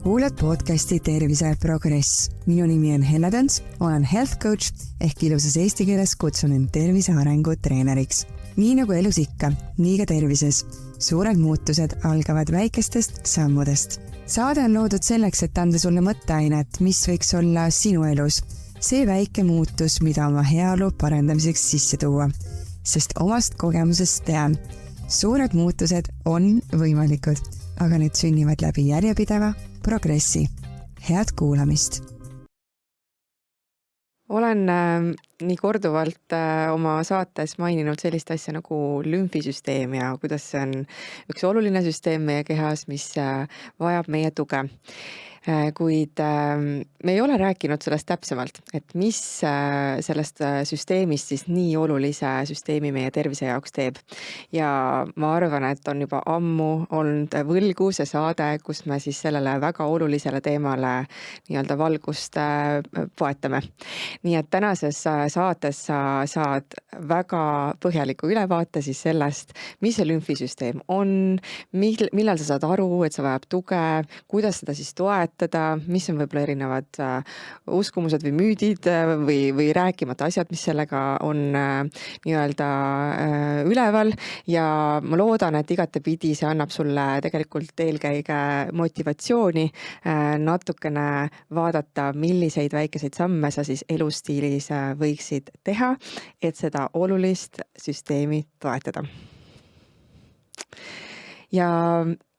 Kuulad podcasti Tervise Progress. Minu nimi on Helle Tants, olen health coach ehk ilusas eesti keeles kutsun end tervise arengu treeneriks. Nii nagu elus ikka, nii ka tervises. Suured muutused algavad väikestest sammudest. Saade on loodud selleks, et anda sulle mõtteainet, mis võiks olla sinu elus. See väike muutus, mida oma heaolu parendamiseks sisse tuua. Sest omast kogemusest tean, suured muutused on võimalikud, aga need sünnivad läbi järjepideva progressi. Head kuulamist! Olen nii korduvalt oma saates maininud sellist asja nagu lümfisüsteem ja kuidas see on üks oluline süsteem meie kehas, mis vajab meie tuge. Kuid me ei ole rääkinud sellest täpsemalt, et mis sellest süsteemist siis nii olulise süsteemi meie tervise jaoks teeb. Ja ma arvan, et on juba ammu olnud võlgu see saade, kus me siis sellele väga olulisele teemale nii-öelda valgust poetame. Nii et tänases saates sa saad väga põhjaliku ülevaate siis sellest, mis see lümfisüsteem on, millal sa saad aru, et sa vajab tuge, kuidas seda siis toetada, mis on võib-olla erinevad uskumused või müüdid või rääkimata asjad, mis sellega on nii-öelda üleval ja ma loodan, et igatepidi see annab sulle tegelikult eelkäige motivatsiooni natukene vaadata, milliseid väikeseid samme sa siis elustiilis võiksid teha, et seda olulist süsteemi toetada. Ja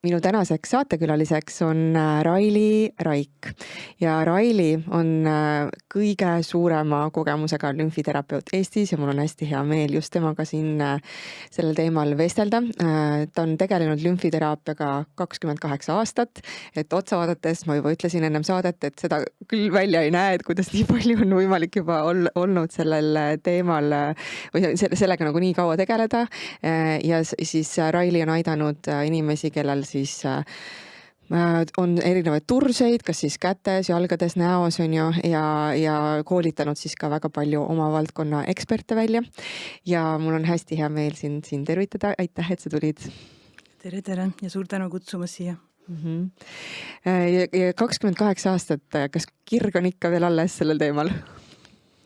minu tänaseks saatekülaliseks on Raili Raik ja Raili on kõige suurema kogemusega lümfiterapeut Eestis ja mul on hästi hea meel just temaga siin sellel teemal vestelda. Ta on tegelenud lümfiteraapiaga 28 aastat, et otsa vaadates ma juba ütlesin ennem saadet, et seda küll välja ei näe, et kuidas nii palju on võimalik juba olnud sellel teemal või sellega nagu nii kaua tegeleda ja siis Raili on aidanud inimesi, kellel siis on erinevaid turseid, kas siis kätes, jalgades, näos on ju, ja koolitanud siis ka väga palju oma valdkonna eksperte välja. Ja mul on hästi hea meel siin tervitada. Aitäh, et sa tulid. Tere ja suur tänu kutsumas siia. Ja 28 aastat, kas kirg on ikka veel alles sellel teemal?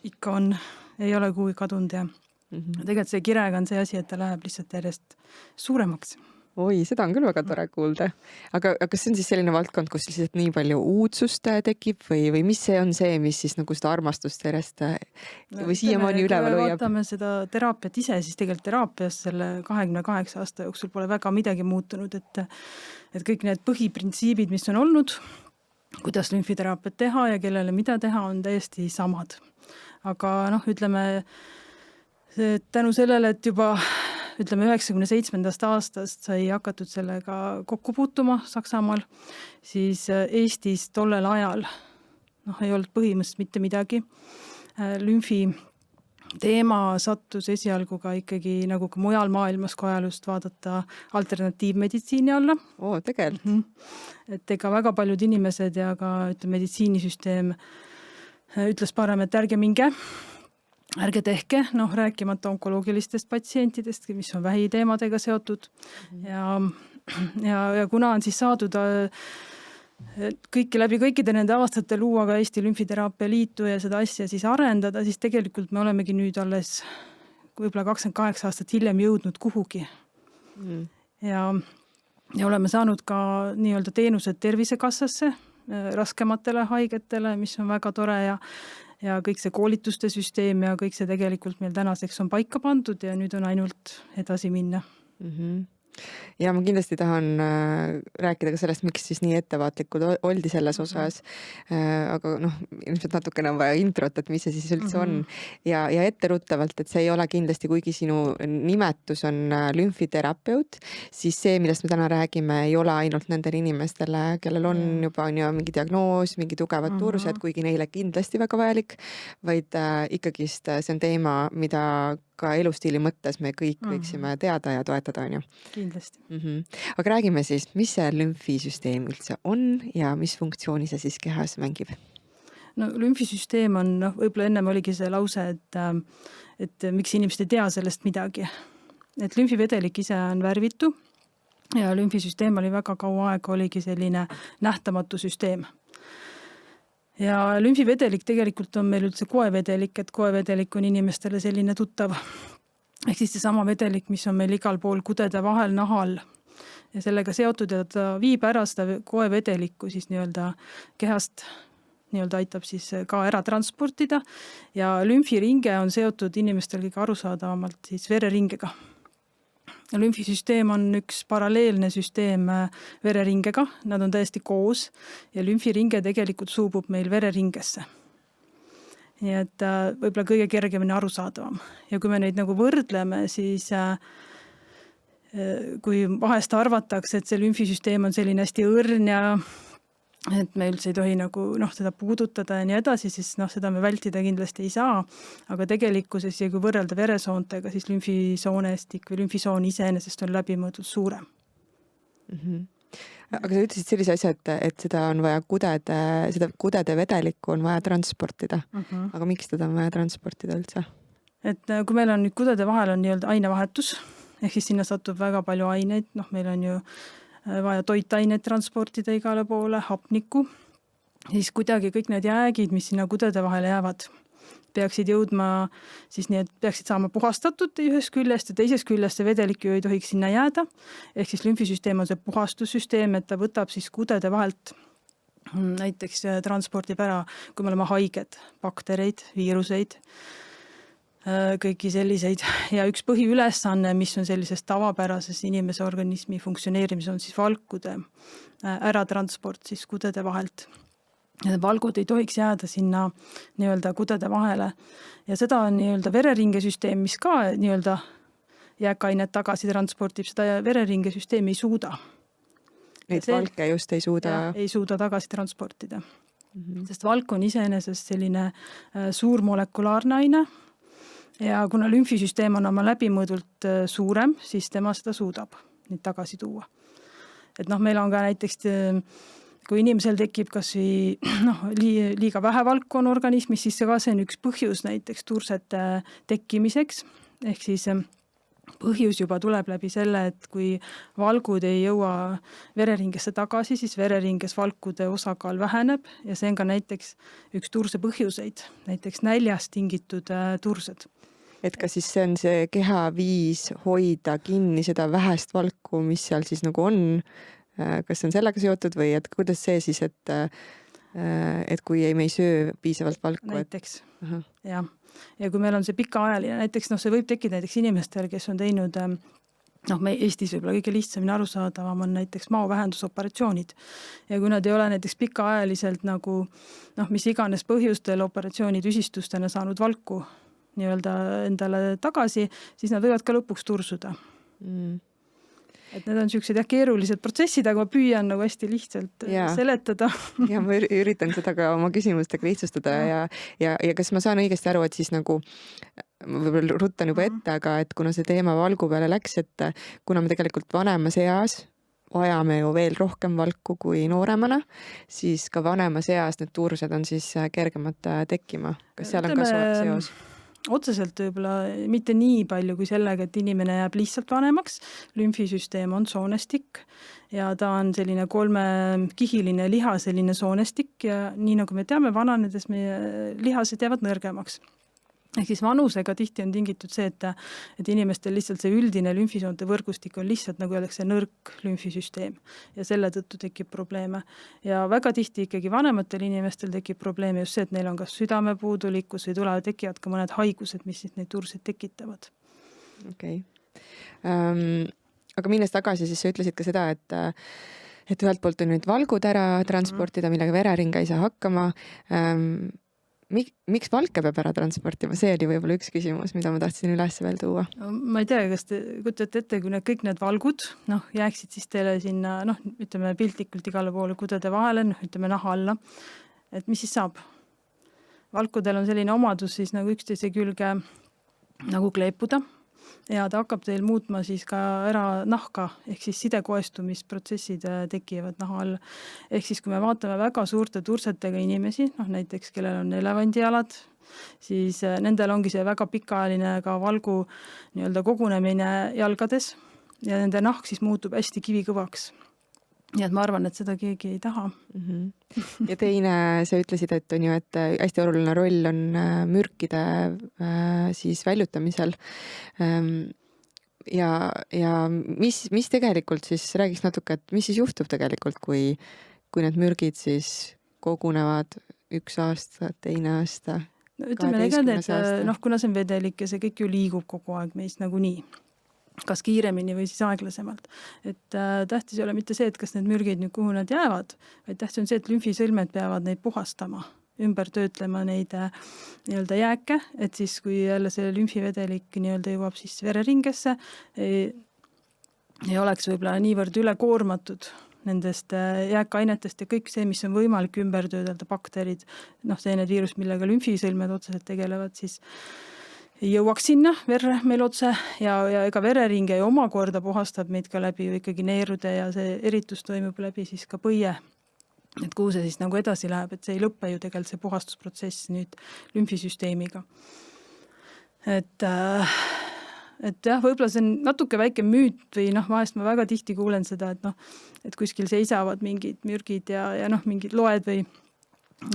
Ikka on, ei ole kuhugi kadunud ja tegelikult see kirega on see asi, et ta läheb lihtsalt järjest suuremaks. Oi, seda on küll väga tore kuulda. Aga kas see on siis selline valdkond, kus lihtsalt nii palju uudsust tekib või mis see on see, mis siis nagu seda armastust järjest või siiamaani üleval hoiab? Vaatame seda teraapiat ise, siis tegelikult teraapias selle 28 aasta jooksul pole väga midagi muutunud, et kõik need põhiprintsiibid, mis on olnud, kuidas lümfiteraapiat teha ja kellele mida teha, on täiesti samad. Aga ütleme, tänu sellele, et juba 97. aastast sai hakatud sellega kokku puutuma Saksamaal, siis Eestis tollel ajal ei olnud põhimõtteliselt mitte midagi. Lümfi teema sattus esialgu ka ikkagi nagu ka mujal maailmas, kui ajalust vaadata alternatiivmeditsiini alla. Tegelikult. Et ega väga paljud inimesed ja ka meditsiinisüsteem ütles parem, et ärge minge, ärge tehke, rääkimata onkoloogilistest patsientidest, mis on vähiteemadega seotud. Ja kuna on siis saadud läbi kõikide nende aastate luua ka Eesti Lümfiteraapia Liitu ja seda asja siis arendada, siis tegelikult me olemegi nüüd alles võib-olla 28 aastat hiljem jõudnud kuhugi. Ja oleme saanud ka nii-öelda teenused Tervisekassasse raskematele haigetele, mis on väga tore ja kõik see koolituste süsteem ja kõik see tegelikult meil tänaseks on paika pandud ja nüüd on ainult edasi minna. Ja ma kindlasti tahan rääkida ka sellest, miks siis nii ettevaatlikud oldi selles osas, aga ilmselt natukene on vaja introt, et mis see siis üldse on. Ja etteruttavalt, et see ei ole kindlasti, kuigi sinu nimetus on lümfiterapeut, siis see, millest me täna räägime, ei ole ainult nendele inimestele, kellel on juba mingi diagnoos, mingi tugevad tursed, kuigi neile kindlasti väga vajalik, vaid ikkagist see on teema, mida ka elustiili mõttes me kõik võiksime teada ja toetada, on ju. Kindlasti. Aga räägime siis, mis see lümfisüsteem üldse on ja mis funktsiooni see siis kehas mängib? Lümfisüsteem on, võib-olla ennem oligi see lause, et miks inimesed ei tea sellest midagi. Et lümfivedelik ise on värvitu ja lümfisüsteem oli väga kaua aega, oligi selline nähtamatu süsteem. Ja lümfivedelik tegelikult on meil üldse koevedelik, et koevedelik on inimestele selline tuttav. Ehk siis see sama vedelik, mis on meil igal pool kudede vahel, nahal ja sellega seotud ja ta viib ära seda koevedelikku siis nii-öelda kehast, nii-öelda aitab siis ka ära transportida ja lümfiringe on seotud inimestel kõige arusaadavamalt siis vereringega. Lümfisüsteem on üks paralleelne süsteem vereringega, nad on täiesti koos ja lümfiringe tegelikult suubub meil vereringesse. Nii et võib-olla kõige kergemini arusaadavam. Ja kui me neid nagu võrdleme, siis kui vahest arvatakse, et see lümfisüsteem on selline hästi õrn ja et me üldse ei tohi nagu seda puudutada ja nii edasi, siis seda me vältida kindlasti ei saa. Aga tegelikkuses, ja kui võrrelda veresoontega, siis lümfisoonestik või lümfisoon iseenesest on läbimõõdult suurem. Aga sa ütlesid sellise asja, et seda on vaja seda kudede vedelikku on vaja transportida. Aga miks teda on vaja transportida üldse? Et kui meil on nüüd kudede vahel on nii-öelda ainevahetus, ehk siis sinna satub väga palju aineid, meil on ju vaja toitaineid transportida igale poole, hapnikku, siis kuidagi kõik need jäägid, mis sinna kudede vahele jäävad, peaksid jõudma siis nii, et peaksid saama puhastatud ühest küljest ja teisest küljest see vedelik ju ei tohiks sinna jääda. Ehk siis lümfisüsteem on see puhastussüsteem, et ta võtab siis kudede vahelt näiteks transpordib ära, kui me oleme haiged, baktereid, viiruseid, kõiki selliseid. Ja üks põhiülesanne, mis on sellises tavapärases inimese organismi funktsioneerimis, on siis valkude äratransport siis kudede vahelt. Ja valgud ei tohiks jääda sinna nii-öelda kudede vahele. Ja seda on nii-öelda vereringesüsteem, mis ka nii-öelda jääkainet tagasi transportib, seda vereringesüsteemi ei suuda. Neid valke just ei suuda? Ei suuda tagasi transportida. Sest valk on iseenesest selline suurmolekulaarne aine. Ja kuna lümfisüsteem on oma läbimõõdult suurem, siis tema seda suudab neid tagasi tuua. Et meil on ka näiteks, kui inimesel tekib kas liiga vähe valku on organismis, siis see on üks põhjus näiteks tursete tekkimiseks. Ehk siis põhjus juba tuleb läbi selle, et kui valgud ei jõua vereringesse tagasi, siis vereringes valkude osakaal väheneb ja see on ka näiteks üks turse põhjuseid, näiteks näljast tingitud tursed. Et kas siis see on see keha viis hoida kinni seda vähest valku, mis seal siis nagu on, kas see on sellega seotud või et kuidas see siis, et kui me ei söö piisavalt valku? Näiteks, jah. Ja kui meil on see pikaajaline, näiteks see võib tekkida näiteks inimestel, kes on teinud, me Eestis võib-olla kõige lihtsamini arusaadavam on näiteks maovähendusoperatsioonid. Ja kui nad ei ole näiteks pikaajaliselt nagu, mis iganes põhjustel operatsioonid üsistustena saanud valku nii-öelda endale tagasi, siis nad võivad ka lõpuks tursuda. Et need on sellised keerulised protsessid, aga ma püüan nagu hästi lihtsalt seletada. Ja ma üritan seda ka oma küsimustega lihtsustada ja kas ma saan õigesti aru, et siis nagu ma võib-olla ruttan juba ette, aga et kuna see teema valgu peale läks, et kuna me tegelikult vanemas eas vajame ju veel rohkem valku kui nooremana, siis ka vanemas eas need tursed on siis kergemad tekkima. Kas seal on ka seos? Otseselt võib-olla mitte nii palju kui sellega, et inimene jääb lihtsalt vanemaks. Lümfisüsteem on soonestik ja ta on selline 3-kihiline liha, selline soonestik ja nii nagu me teame, vananedes meie lihased jäävad nõrgemaks. Ehk siis vanusega tihti on tingitud see, et inimestel lihtsalt see üldine lümfisoonte võrgustik on lihtsalt nagu öeldakse nõrk lümfisüsteem ja selle tõttu tekib probleeme. Ja väga tihti ikkagi vanematel inimestel tekib probleeme just see, et neil on kas südamepuudulikkus või tekivad ka mõned haigused, mis siis neid tursid tekitavad. Okei. Aga minnes tagasi, siis sa ütlesid ka seda, et ühelt poolt on nüüd valgud ära transportida, millega vereringe ei saa hakkama. Miks valke peab ära transportima? See oli võib-olla üks küsimus, mida ma tahtsin üles veel tuua. Ma ei tea, kas te kujutate ette, kui kõik need valgud jääksid siis teile sinna, ütleme piltlikult igale poole kudede vahele, ütleme naha alla. Et mis siis saab? Valkudel on selline omadus siis nagu üksteise külge nagu kleepuda ja ta hakkab teil muutma siis ka ära nahka, ehk siis sidekoestumisprotsessid tekivad naha all. Ehk siis kui me vaatame väga suurte tursetega inimesi, näiteks kellel on elevandijalad, siis nendel ongi see väga pikaajaline ka valgu nii-öelda kogunemine jalgades ja nende nahk siis muutub hästi kivikõvaks. Nii et ma arvan, et seda keegi ei taha. Ja teine, sa ütlesid, et on ju, et hästi oluline roll on mürkide siis väljutamisel. Ja mis tegelikult siis, räägiks natuke, et mis siis juhtub tegelikult, kui need mürgid siis kogunevad 1 aasta, 2 aasta, No, ütleme, ega 12 aasta? kuna see on vedelik ja see kõik ju liigub kogu aeg meist nagunii, kas kiiremini või siis aeglasemalt. Et tähtis ei ole mitte see, et kas need mürgid nüüd kuhu nad jäävad, vaid tähtis on see, et lümfisõlmed peavad neid puhastama, ümber töötlema neid nii-öelda jääke, et siis kui jälle see lümfivedelik nii-öelda jõuab siis vereringesse, ei oleks võib-olla niivõrd ülekoormatud nendest jääkainetest ja kõik see, mis on võimalik ümber töödelda, bakterid, see need viirus, millega lümfisõlmed otseselt tegelevad, siis jõuaks sinna verre meil otse ja ega vereringe ju omakorda puhastab meid ka läbi ju ikkagi neerude ja see eritus toimub läbi siis ka põie. Et kuhu see siis nagu edasi läheb, et see ei lõppe ju tegelikult see puhastusprotsess nüüd lümfisüsteemiga. Et jah, võib-olla see on natuke väike müüt või vahest ma väga tihti kuulen seda, et kuskil seisavad mingid mürgid ja mingid loed või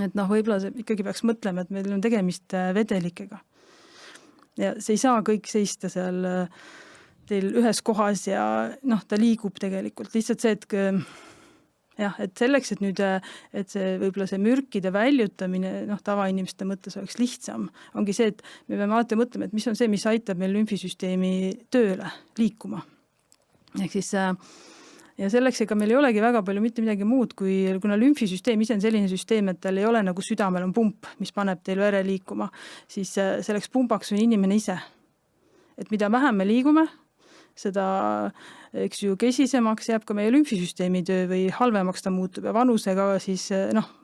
et võib-olla see ikkagi peaks mõtlema, et meil on tegemist vedelikega. Ja see ei saa kõik seista seal teil ühes kohas ja ta liigub tegelikult. Lihtsalt see, et selleks, et nüüd, et see võib-olla see mürkide väljutamine tavainimeste mõttes oleks lihtsam, ongi see, et me peame alati mõtlema, et mis on see, mis aitab meil lümfisüsteemi tööle liikuma. Ehk siis ja selleks ega meil ei olegi väga palju mitte midagi muud, kuna lümfisüsteem ise on selline süsteem, et tal ei ole nagu südamel on pump, mis paneb teil vere liikuma, siis selleks pumbaks on inimene ise. Et mida vähem me liigume, seda eks ju kesisemaks jääb ka meie lümfisüsteemi töö või halvemaks ta muutub ja vanusega siis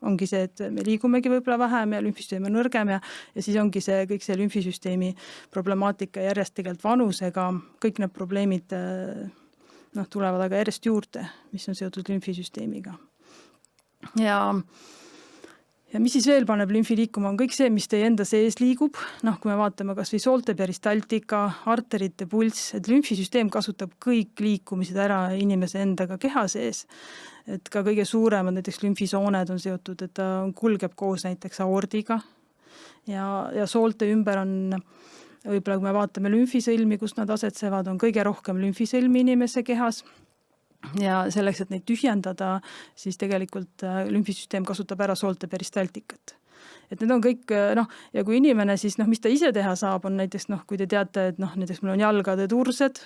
ongi see, et me liigumegi võib-olla vähem ja lümfisüsteem on nõrgem ja siis ongi see kõik see lümfisüsteemi problemaatika järjest tegelikult vanusega, kõik need probleemid tulevad aga järjest juurde, mis on seotud lümfisüsteemiga. Ja mis siis veel paneb lümfi liikuma, on kõik see, mis teie enda sees liigub. Kui me vaatame kas või soolte peristaltika, arterite pulss, et lümfisüsteem kasutab kõik liikumised ära inimese endaga keha sees. Et ka kõige suuremad näiteks lümfisooned on seotud, et ta kulgeb koos näiteks aordiga ja soolte ümber on võib-olla kui me vaatame lümfisõlmi, kus nad asetsevad, on kõige rohkem lümfisõlmi inimese kehas. Ja selleks, et neid tühjendada, siis tegelikult lümfisüsteem kasutab ära soolte peristaltikat. Et need on kõik, ja kui inimene siis, mis ta ise teha saab, on näiteks, kui te teate, et näiteks mul on jalgade tursed,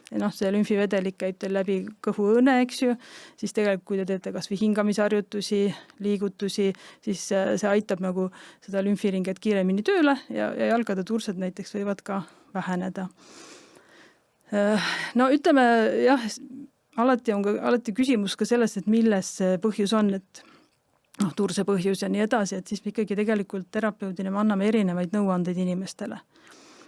ja see lümfivedelik käib teil läbi kõhuõõne, eks ju, siis tegelikult kui te teete kas või hingamisharjutusi, liigutusi, siis see aitab nagu seda lümfiringet kiiremini tööle ja jalgade tursed näiteks võivad ka väheneda. Ütleme, jah, alati küsimus ka sellest, et milles see põhjus on, et turse põhjus ja nii edasi, et siis me ikkagi tegelikult terapeudina me anname erinevaid nõuandeid inimestele.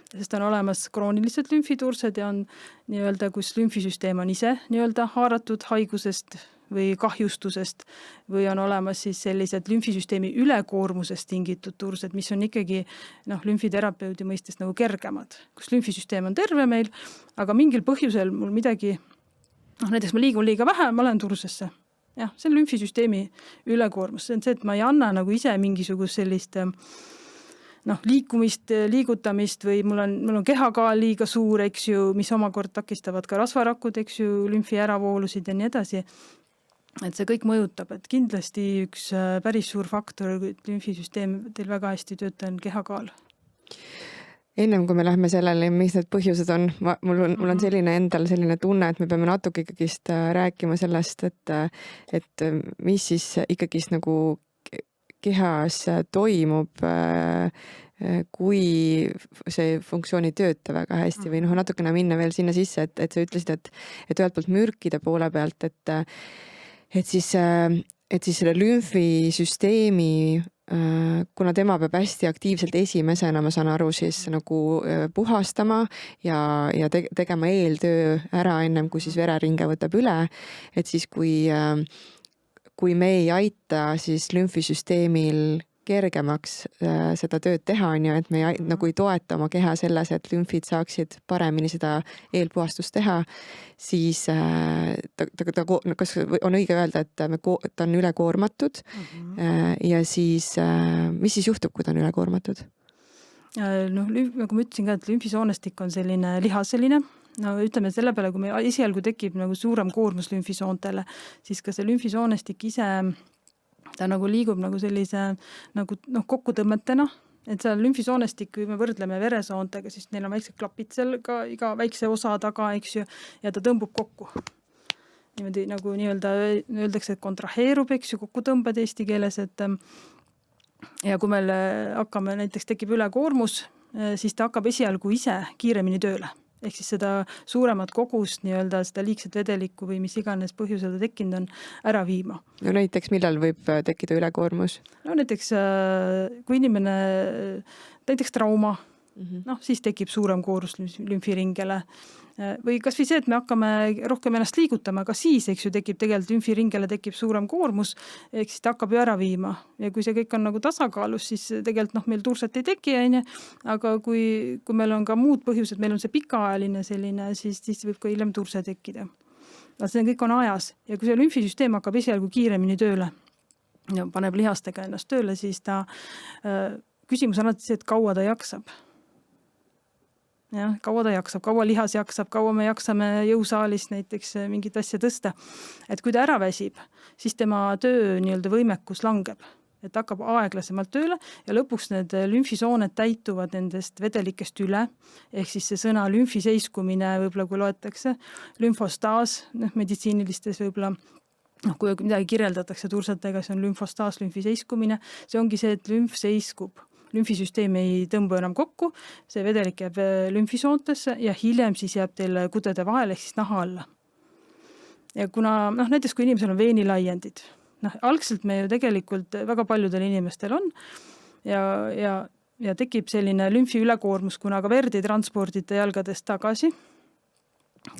Sest on olemas kroonilised lümfitursed ja on nii-öelda, kus lümfisüsteem on ise nii-öelda haaratud haigusest või kahjustusest või on olemas siis sellised lümfisüsteemi ülekoormusest tingitud tursed, mis on ikkagi lümfiterapeudi mõistes nagu kergemad, kus lümfisüsteem on terve meil, aga mingil põhjusel mul midagi, näiteks ma liigun liiga vähe, ma olen tursesse. Jah, see on lümfisüsteemi ülekoormus, see on see, et ma ei anna nagu ise mingisugust sellist liigutamist või mul on kehakaal liiga suur, eks ju, mis omakord takistavad ka rasvarakud, eks ju, lümfi äravoolusid ja nii edasi. Et see kõik mõjutab, et kindlasti üks päris suur faktor, et lümfisüsteem teil väga hästi tööta on kehakaal. Ennem kui me lähme sellele, mis need põhjused on, mul on endal selline tunne, et me peame natuke ikkagist rääkima sellest, et mis siis ikkagist nagu kehas toimub, kui see funktsioon ei tööta väga hästi või natukene minna veel sinna sisse, et sa ütlesid, et ühelt poolt mürkide poole pealt, et siis selle lümfisüsteemi, kuna tema peab hästi aktiivselt esimesena, ma saan aru, siis nagu puhastama ja tegema eeltöö ära ennem, kui siis vereringe võtab üle, et siis kui me ei aita siis lümfisüsteemil kergemaks seda tööd teha, on ju, et me nagu ei toeta oma keha selles, et lümfid saaksid paremini seda eelpuhastust teha, siis kas on õige öelda, et ta on ülekoormatud ja siis, mis siis juhtub, kui ta on ülekoormatud? Noh, nagu ma ütlesin ka, et lümfisoonestik on selline lihaseline. No ütleme selle peale, kui meil esialgu tekib nagu suurem koormus lümfisoontele, siis ka see lümfisoonestik ise, ta nagu liigub nagu sellise nagu kokkutõmmetena, et seal lümfisoonestik, kui me võrdleme veresoontega, siis neil on väiksed klapid seal ka iga väikse osa taga, eks ju, ja ta tõmbub kokku. Niimoodi nagu öeldakse, et kontraheerub, eks ju, kokkutõmbed eesti keeles, et ja kui meil näiteks tekib ülekoormus, siis ta hakkab esialgu ise kiiremini tööle. Ehk siis seda suuremat kogust, seda liigset vedelikku või mis iganes põhjusel ta tekkinud on, ära viima. No näiteks millal võib tekkida ülekoormus? No näiteks, kui inimene, näiteks trauma, siis tekib suurem koorus lümfiringele. Või kas või see, et me hakkame rohkem ennast liigutama, ka siis, eks ju, tekib tegelikult lümfiringele tekib suurem koormus, ehk siis ta hakkab ju ära viima. Ja kui see kõik on nagu tasakaalus, siis tegelikult meil turset ei teki, aga kui meil on ka muud põhjused, meil on see pikaajaline selline, siis võib ka hiljem turse tekkida. See kõik on ajas ja kui see lümfisüsteem hakkab esialgu kiiremini tööle ja paneb lihastega ennast tööle, siis küsimus on alati see, et kaua ta jaksab. Ja, kaua ta jaksab, kaua lihas jaksab, kaua me jaksame jõusaalis näiteks mingit asja tõsta. Et kui ta ära väsib, siis tema töö võimekus langeb, et hakkab aeglasemalt tööle ja lõpuks need lümfisoonet täituvad nendest vedelikest üle, ehk siis see sõna lümfiseiskumine võib-olla kui loetakse, lümfostaas, meditsiinilistes võib-olla, kui midagi kirjeldatakse tursetega, see on lümfostaas, lümfiseiskumine, see ongi see, et lümf seiskub. Lümfisüsteem ei tõmbu enam kokku, see vedelik jääb lümfisoontesse ja hiljem siis jääb teil kudede vahel ehk siis naha alla. Ja kuna näiteks kui inimesel on veenilaiendid, algselt me ju tegelikult väga paljudel inimestel on ja tekib selline lümfi ülekoormus, kuna ka verd ei transpordita jalgadest tagasi.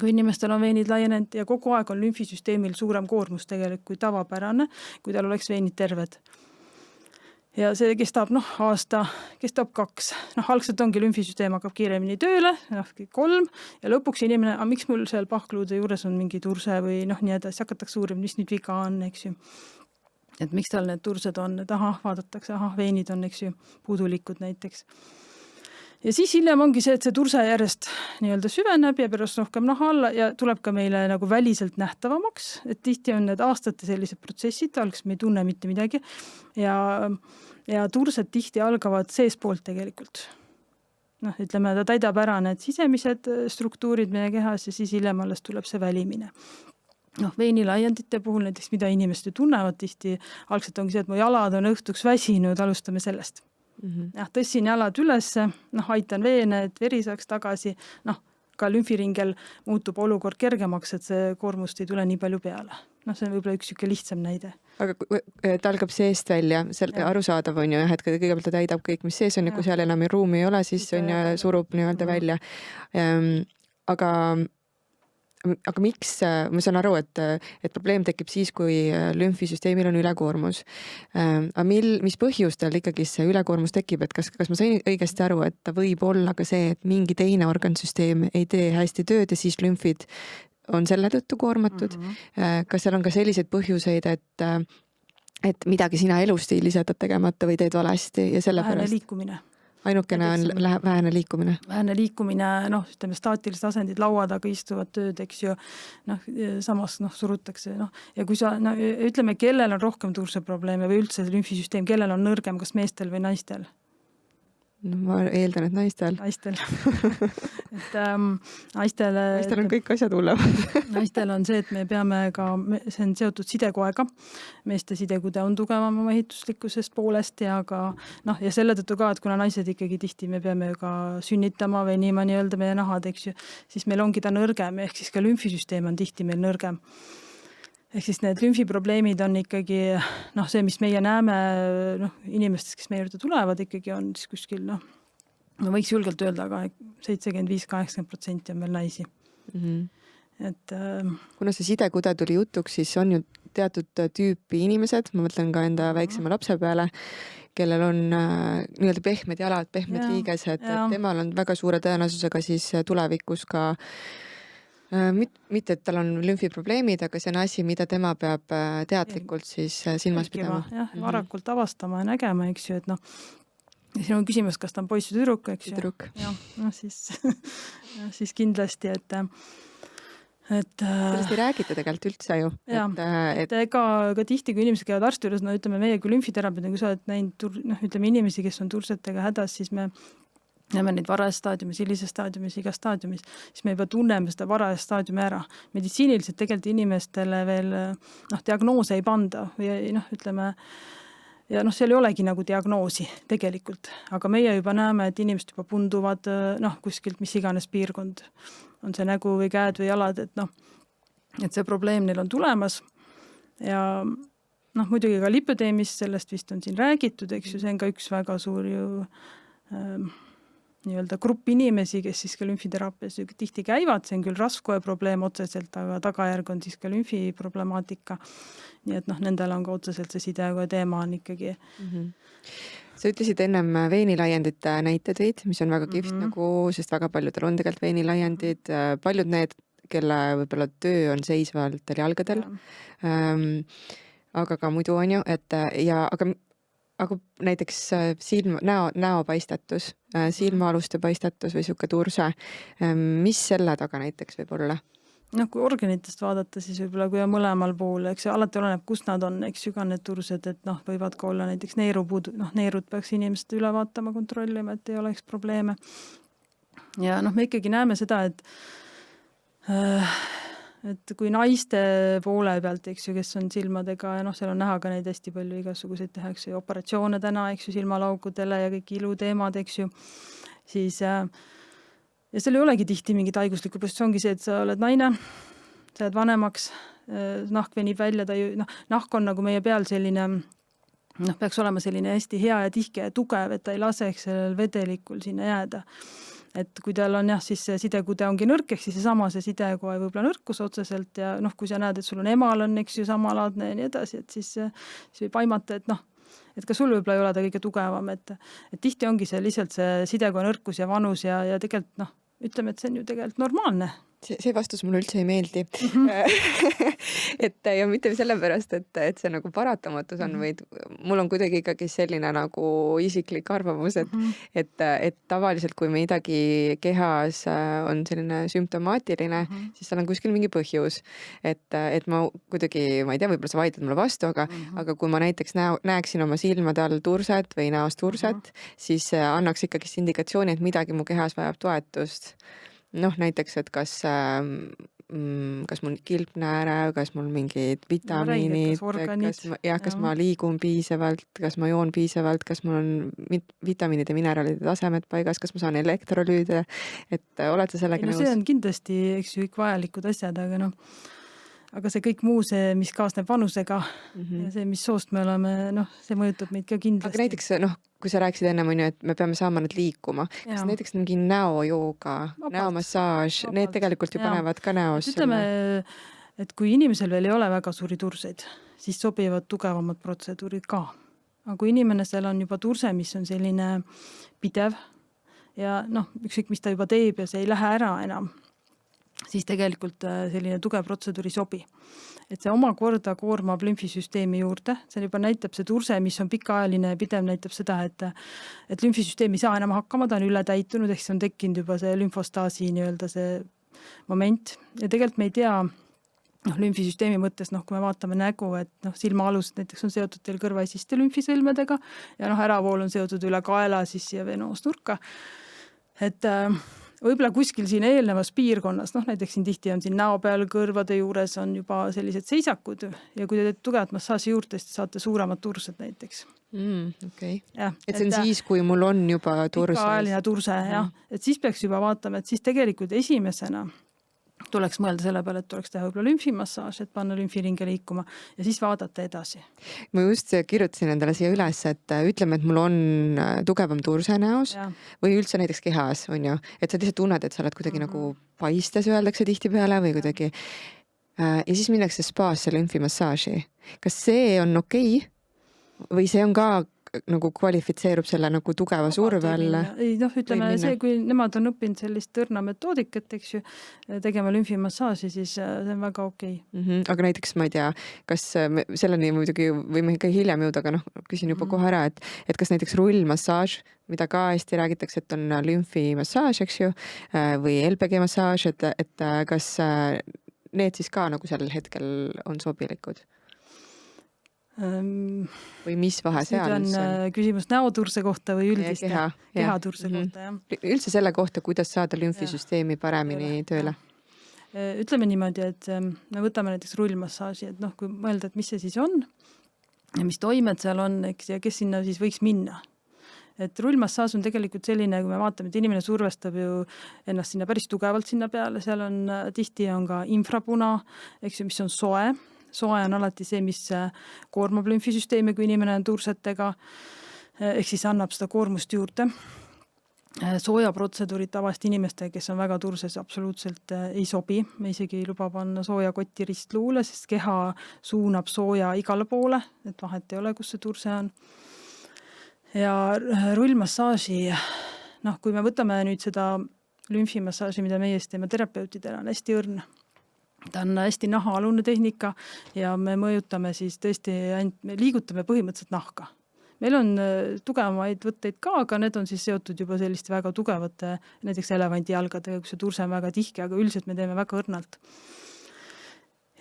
Kui inimestel on veenid laienenud ja kogu aeg on lümfisüsteemil suurem koormus tegelikult kui tavapärane, kui tal oleks veenid terved. Ja see kestab aasta, kestab 2. Algselt ongi lümfisüsteem hakkab kiiremini tööle, 3 ja lõpuks inimene, miks mul seal pahkluude juures on mingi turse või nii edasi, hakatakse uurima, mis nüüd viga on, eks ju. Et miks tal need tursed on, et vaadatakse, veenid on, eks ju, puudulikud näiteks. Ja siis hiljem ongi see, et see turse järjest süveneb ja pärast rohkem naha alla ja tuleb ka meile nagu väliselt nähtavamaks, et tihti on need aastate sellised protsessid, algselt me ei tunne mitte midagi ja tursed tihti algavad seespoolt tegelikult. Ütleme, ta täidab ära need sisemised struktuurid meie kehas ja siis hiljem alles tuleb see välimine. Veenilaiendite puhul näiteks, mida inimesed tunnevad tihti, algselt ongi see, et mu jalad on õhtuks väsinud, alustame sellest. Tõssin jalad üles, aitan veene, et veri saaks tagasi, ka lümfiringel muutub olukord kergemaks, et see koormust ei tule nii palju peale. See on võib-olla üks lihtsam näide. Aga ta algab seest välja, arusaadav on ju, et kõigepealt ta täidab kõik, mis sees on ja kui seal enam ruumi ei ole, siis on ja surub välja. Aga miks, ma saan aru, et probleem tekib siis, kui lümfisüsteemil on ülekoormus. Aga mis põhjustel ikkagi see ülekoormus tekib, et kas ma sain õigesti aru, et ta võib olla ka see, et mingi teine organsüsteem ei tee hästi tööd ja siis lümfid on selle tõttu koormatud? Kas seal on ka selliseid põhjuseid, et midagi sina elustiilis jätad tegemata või teed valesti ja sellepärast? Vähene liikumine. Ainukene on vähene liikumine. Vähene liikumine, ütleme staatilised asendid, laua taga istuvad tööd, eks ju, samas surutakse. Ja kui sa, ütleme, kellel on rohkem turseprobleeme või üldse lümfisüsteem, kellel on nõrgem, kas meestel või naistel? Ma eeldan, et naistel. Naistel. Et naistel on kõik asjad hullevad. Naistel on see, et me peame ka, see on seotud sidekoega. Meeste sidekude on tugevam oma ehituslikkusest poolest ja selle tõttu ka, et kuna naised ikkagi tihti me peame ka sünnitama või niimoodi öelda meie nahad, eks ju, siis meil ongi ta nõrgem, ehk siis ka lümfisüsteem on tihti meil nõrgem. Ehk siis need lümfiprobleemid on ikkagi see, mis meie näeme inimestes, kes meie juurde tulevad, ikkagi on siis kuskil, ma võiks julgelt öelda, aga 75-80% on meil naisi. Et, kuna see sidekude tuli jutuks, siis on ju teatud tüüpi inimesed, ma mõtlen ka enda väiksema lapse peale, kellel on nii-öelda pehmed jalad, pehmed liigesed, et temal on väga suure tõenäosusega siis tulevikus ka mitte, et tal on lümfiprobleemid, aga see on asi, mida tema peab teadlikult siis silmas pidama. Jah, varakult avastama ja nägema, eks ju, et noh, siin on küsimus, kas ta on poiss või tüdruk, eks ju. Tüdruk. Jah, no siis kindlasti, et sellest ei räägita tegelikult üldse ju. Et ega tihti, kui inimesed käivad arsti juures, no ütleme meie kui lümfiterapeudid, kui sa oled näinud, ütleme inimesi, kes on tursetega hädas, siis me näeme neid varajas staadiumis, hilises staadiumis, igas staadiumis, siis me juba tunneme seda varajas staadiumi ära. Meditsiiniliselt tegelikult inimestele veel diagnoose ei panda või ütleme, ja seal ei olegi nagu diagnoosi tegelikult, aga meie juba näeme, et inimesed juba punduvad kuskilt mis iganes piirkond, on see nägu või käed või jalad, et see probleem neil on tulemas ja muidugi ka lipödeemist, sellest vist on siin räägitud, eks ju, see on ka üks väga suur ju nii-öelda grupp inimesi, kes siis ka lümfiteraapias tihti käivad, see on küll raskuja probleem otseselt, aga tagajärg on siis ka lümfiproblemaatika. Nii et nendel on ka otseselt see sideaja teema on ikkagi. Sa ütlesid ennem veenilaiendite näite tõid, mis on väga kihvt nagu, sest väga paljudel on tegelikult veenilaiendid, paljud need, kelle võib-olla töö on seisvaltel jalgadel, aga ka muidu on ju, aga näiteks näopaistatus, silmaaluste paistatus või siuke turse, mis selle taga näiteks võib olla? Kui organitest vaadata, siis võib-olla kui on mõlemal pool, eks alati oleneb, kus nad on, eks ju ka need tursed, et võivad ka olla näiteks neerud peaks inimesed üle vaatama, kontrollima, et ei oleks probleeme. Ja me ikkagi näeme seda, et kui naiste poole pealt, eks ju, kes on silmadega ja seal on näha ka neid hästi palju igasuguseid tehakse ja operatsioone täna, eks ju, silmalaugudele ja kõik iluteemad, eks ju, siis ja seal ei olegi tihti mingit haiguslikku põhjust, ongi see, et sa oled naine, sa oled vanemaks, nahk venib välja, nahk on nagu meie peal selline, peaks olema selline hästi hea ja tihke ja tugev, et ta ei laseks sellel vedelikul sinna jääda. Et kui tal on siis see sidekude ongi nõrk, ehk siis seesama see sidekoe võib-olla nõrkus otseselt ja kui sa näed, et sul on emal on, eks ju, samalaadne ja nii edasi, et siis võib aimata, et ka sul võib-olla ei ole ta kõige tugevam, et tihti ongi see lihtsalt see sidekoe nõrkus ja vanus ja tegelikult ütleme, et see on ju tegelikult normaalne. See vastus mulle üldse ei meeldi. Et ja mitte sellepärast, et see nagu paratamatus on, vaid mul on kuidagi ikkagi selline nagu isiklik arvamus, et tavaliselt, kui midagi kehas on selline sümptomaatiline, siis seal on kuskil mingi põhjus. Et ma kuidagi, ma ei tea, võib-olla sa vaidled mulle vastu, aga kui ma näiteks näeksin oma silmade all turset või näost turset, siis annaks ikkagi indikatsiooni, et midagi mu kehas vajab toetust. Näiteks, et kas mul kilpnääre, kas mul mingid vitamiinid, kas ma liigun piisavalt, kas ma joon piisavalt, kas mul on vitamiinide ja mineraalide tasemed paigas, kas ma saan elektrolüüde, et oled sa sellega nõus? See on kindlasti, eks ju, kõik vajalikud asjad, aga see kõik muu, see, mis kaasneb vanusega ja see, mis soost me oleme, see mõjutab meid ka kindlasti. Aga näiteks, kui sa rääkisid enne, et me peame saama need liikuma, kas näiteks mingi näojooga, näomassaaž, need tegelikult ju panevad ka näos. Ütleme, et kui inimesel veel ei ole väga suuri turseid, siis sobivad tugevamad protseduurid ka. Aga kui inimesel on juba turse, mis on selline pidev ja ükskõik, mis ta juba teeb ja see ei lähe ära enam, siis tegelikult selline tugev protseduur ei sobi. Et see omakorda koormab lümfisüsteemi juurde, see juba näitab see turse, mis on pikaajaline ja pidev, näitab seda, et lümfisüsteem ei saa enam hakkama, ta on üle täitunud, ehk see on tekkinud juba see lümfostaasi nii-öelda see moment ja tegelikult me ei tea lümfisüsteemi mõttes, kui me vaatame nägu, et silmaalus näiteks on seotud teil kõrvaisiste lümfisõlmedega ja äravool on seotud üle kaela siis ja venoosnurka, et võib-olla kuskil siin eelnevas piirkonnas, näiteks siin tihti on siin näo peal kõrvade juures on juba sellised seisakud ja kui te teete tugevat massaaži juurde, siis saate suuremad tursed näiteks. Okay. Et see on siis, kui mul on juba turse. Pikaajaline turse, jah. Et siis peaks juba vaatama, et siis tegelikult esimesena tuleks mõelda selle peale, et tuleks teha võib-olla lümfimassaaž, et panna lümfiringe liikuma ja siis vaadata edasi. Ma just kirjutasin endale siia üles, et ütleme, et mul on tugevam turse näos või üldse näiteks kehas, on ju, et sa lihtsalt tunned, et sa oled kuidagi nagu paistes, öeldakse tihti peale või kuidagi. Ja siis minnakse spaasse lümfimassaaži. Kas see on okei? Või see on ka nagu kvalifitseerub selle nagu tugeva surve alla? Ei, ütleme see, kui nemad on õppinud sellist õrna metoodikat, eks ju, tegema lümfimassaaži, siis see on väga okei. Aga näiteks ma ei tea, kas selleni muidugi võime ikka hiljem jõuda, aga küsin juba kohe ära, et kas näiteks rullmassaaž, mida ka hästi räägitakse, et on lümfimassaaž, eks ju, või LPG massaaž, et kas need siis ka nagu sellel hetkel on sobilikud? Või mis vahe seal on küsimus näoturse kohta või üldist kehaturse kohta, jah. Üldse selle kohta, kuidas saada lümfisüsteemi paremini tööle? Ütleme niimoodi, et me võtame näiteks rullmassaaži, et kui mõelda, et mis see siis on ja mis toimed seal on, eks, ja kes sinna siis võiks minna. Et rullmassaaž on tegelikult selline, kui me vaatame, et inimene survestab ju ennast sinna päris tugevalt sinna peale, seal on tihti on ka infrapuna, eks ju, mis on soe. Soe on alati see, mis koormab lümfisüsteemi, kui inimene on tursetega, ehk siis annab seda koormust juurde. Sooja protseduurid tavaliselt inimestega, kes on väga turses, absoluutselt ei sobi. Me isegi ei luba panna sooja kotti ristluule, sest keha suunab sooja igale poole, et vahet ei ole, kus see turse on. Ja rullmassaaži, kui me võtame nüüd seda lümfimassaaži, mida meie teeme terapeutidele, on hästi õrn. Ta on hästi nahaalune tehnika ja me mõjutame siis tõesti, me liigutame põhimõtteliselt nahka. Meil on tugevamaid võtteid ka, aga need on siis seotud juba selliste väga tugevate, näiteks elevanti jalgadega, kus see turse on väga tihke, aga üldiselt me teeme väga õrnalt.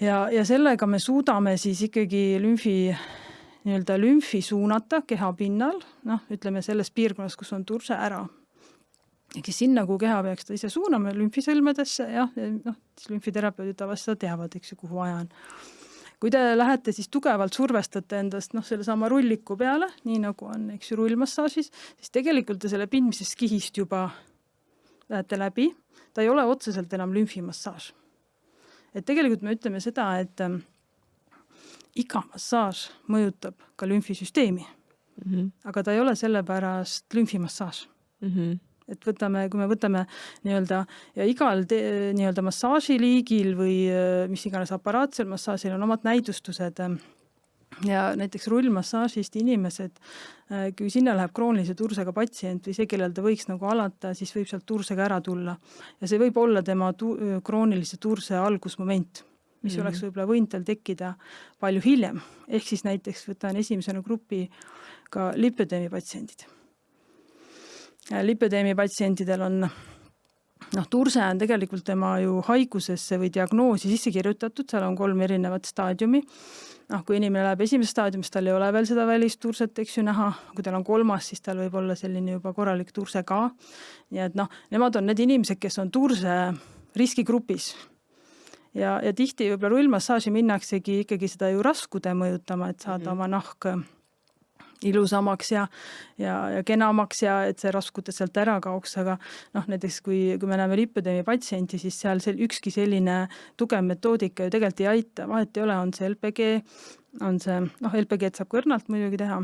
Ja sellega me suudame siis ikkagi lümfi suunata keha pinnal, ütleme selles piirkonnas, kus on turse ära. Ehk siis sinna, kuhu keha peaks ta ise suunama lümfisõlmedesse, siis lümfiterapeudid tavaliselt seda teavad, eks ju, kuhu vaja on. Kui te lähete siis tugevalt survestate endast selle sama rulliku peale, nii nagu on, eks ju, rullmassaažis, siis tegelikult te selle pindmisest kihist juba lähete läbi. Ta ei ole otseselt enam lümfimassaaž. Et tegelikult me ütleme seda, et iga massaaž mõjutab ka lümfisüsteemi, aga ta ei ole sellepärast lümfimassaaž. Et kui me võtame ja igal massaažiliigil või mis iganes aparaatsel massaažil on omad näidustused ja näiteks rullmassaažist inimesed, kui sinna läheb kroonilise tursega patsient või see, kellel ta võiks nagu alata, siis võib sealt tursega ära tulla ja see võib olla tema kroonilise turse algusmoment, mis oleks võib-olla võinud tal tekkida palju hiljem. Ehk siis näiteks võtan esimesena grupi ka lipödeemi patsiendid. Lipödeemi patsientidel on, turse on tegelikult tema ju haigusesse või diagnoosi sisse kirjutatud, seal on 3 erinevat staadiumi. Kui inimene läheb esimest staadiumist, tal ei ole veel seda välist turset, eks ju näha. Kui tal on 3, siis tal võib olla selline juba korralik turse ka. Ja et nemad on need inimesed, kes on turse riskigrupis. Ja tihti võib-olla rullmassaaži minnaksegi ikkagi seda ju raskude mõjutama, et saada oma nahk ilusamaks ja kenamaks ja et see raskute sealt ära kaoks, aga näiteks kui me näeme lipödeemi patsienti, siis seal ükski selline tugev metoodika ju tegelikult ei aita, vahet ei ole, on see LPG, LPG-d saab kõrnalt muidugi teha,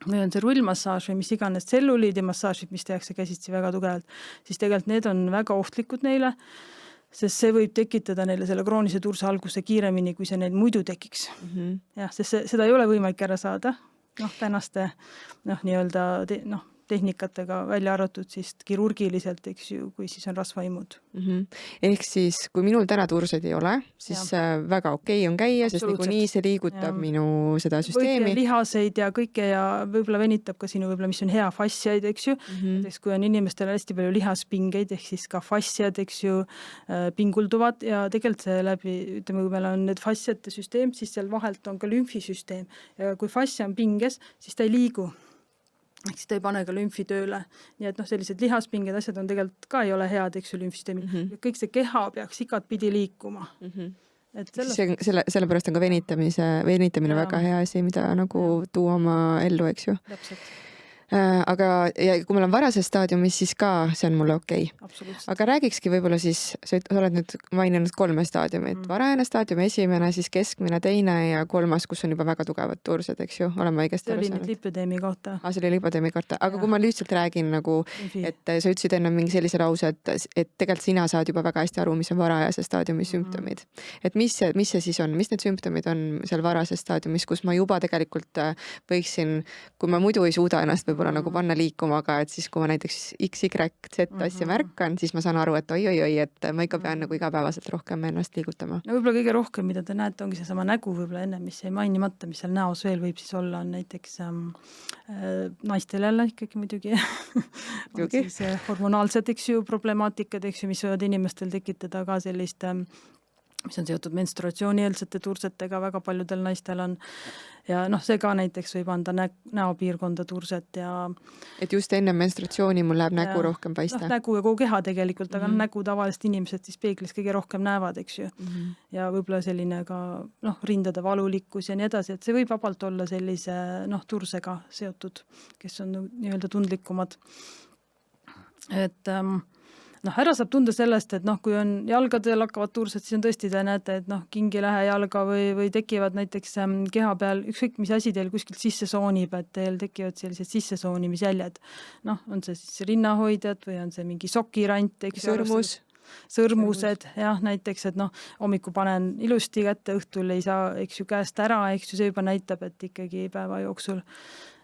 või on see rullmassaaž või mis iganes tselluliidimassaažid, mis tehakse käsitsi väga tugevalt, siis tegelikult need on väga ohtlikud neile, sest see võib tekitada neile selle kroonilise turse alguse kiiremini, kui see neil muidu tekiks. Jah, sest seda ei ole võimalik ära saada. Tänaste tehnikatega välja arvatud siis kirurgiliselt, eks ju, kui siis on rasvaimud. Ehk siis, kui minul täna turseid ei ole, siis väga okei on käia, sest nii see liigutab minu seda süsteemi. Võike lihaseid ja kõike ja võib-olla venitab ka sinu võib-olla, mis on hea fastsiaid, eks ju. Kui on inimestel hästi palju lihaspingeid, ehk siis ka fastsiad, eks ju, pingulduvad ja tegelikult see läbi, ütleme, kui meil on need fastsiate süsteem, siis seal vahelt on ka lümfisüsteem ja kui fassia on pinges, siis ta ei liigu. Ehk siis ta ei pane ka lümfi tööle. Nii et sellised lihaspinged asjad on tegelikult ka ei ole head, eks ju, lümfisüsteemi. Kõik see keha peaks igat pidi liikuma. Sellepärast on ka venitamine väga hea asi, mida nagu tuua oma ellu, eks ju. Täpselt. Aga ja kui meil on varases staadiumis, siis ka see on mulle okei. Absoluutselt. Aga räägikski võib-olla siis, sa oled nüüd maininud 3 staadiumit. Varajane staadium, esimene, siis keskmine, teine ja 3, kus on juba väga tugevad tursed, eks ju? Olen ma õigesti See aru oli saanud? nüüd lipideemi kohta. See oli lipideemi kohta. Aga kui ma lihtsalt räägin nagu, et sa ütlesid enne mingi sellise lause, et tegelikult sina saad juba väga hästi aru, mis on varajase staadiumi sümptomid. Et mis see siis on? Mis need sümptomid on seal varases staadiumis, kus ma juba tegelikult võiksin, kui ma muidu ei suuda ennast võib-olla nagu panna liikuma, aga et siis kui ma näiteks X, Y, Z asja märkan, siis ma saan aru, et oi, et ma ikka pean nagu igapäevaselt rohkem ennast liigutama. No võib-olla kõige rohkem, mida te näete, ongi seesama nägu võib-olla enne, mis jäi mainimata, mis seal näos veel võib siis olla, on näiteks naistel jälle ikkagi muidugi on siis hormonaalsed, eks ju, problemaatikad, eks ju, mis võivad inimestel tekitada ka sellist mis on seotud menstruatsioonieelsete tursetega, väga paljudel naistel on. Ja see ka näiteks võib anda näopiirkonda turset ja et just enne menstratsiooni mul läheb nägu rohkem paista. Nägu ja kogu keha tegelikult, aga nägu tavaliselt inimesed siis peeglis kõige rohkem näevad, eks ju. Ja võib-olla selline ka rindade valulikkus ja nii edasi, et see võib vabalt olla sellise tursega seotud, kes on nii-öelda tundlikumad. Et ära saab tunda sellest, et kui on jalgadel hakkavad tursed, siis on tõesti, te näete, et kingilähe jalga või tekivad näiteks keha peal, ükskõik mis asi teil kuskilt sisse soonib, et teil tekivad sellised sissesoonimisjäljed. On see siis rinnahoidjad või on see mingi sokirant, eks sõrmused, jah, näiteks, et hommiku panen ilusti kätte, õhtul ei saa, eks ju, käest ära, eks ju, see juba näitab, et ikkagi päeva jooksul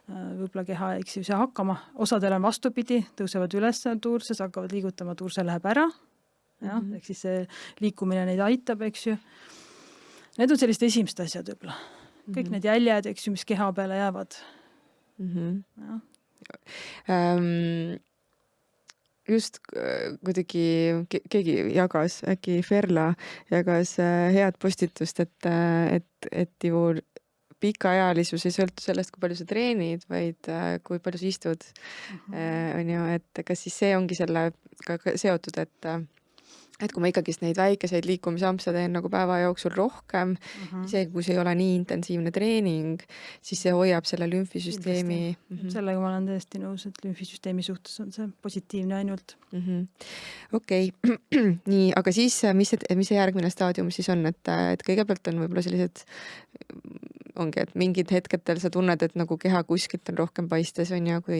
võib-olla keha eks ju see hakkama. Osadel on vastupidi, tõusevad üles turses, hakkavad liigutama, turse läheb ära. Ehk siis see liikumine neid aitab, eks ju. Need on sellised esimesed asjad võib-olla. Kõik need jäljed, eks ju, mis keha peale jäävad. Just kuidagi keegi jagas, äkki Ferla jagas head postitust, et ju pikaajalisus ei sõltu sellest, kui palju sa treenid, vaid kui palju sa istud. On ju, et kas siis see ongi sellega seotud, et kui ma ikkagist neid väikeseid liikumisampse teen nagu päeva jooksul rohkem, isegi kui see ei ole nii intensiivne treening, siis see hoiab selle lümfisüsteemi. Sellega ma olen täiesti nõus, et lümfisüsteemi suhtes on see positiivne ainult. Okei. Nii, aga siis mis see järgmine staadium siis on, et kõigepealt on võib-olla sellised ongi, et mingid hetketel sa tunned, et nagu keha kuskilt on rohkem paistes, on ju, kui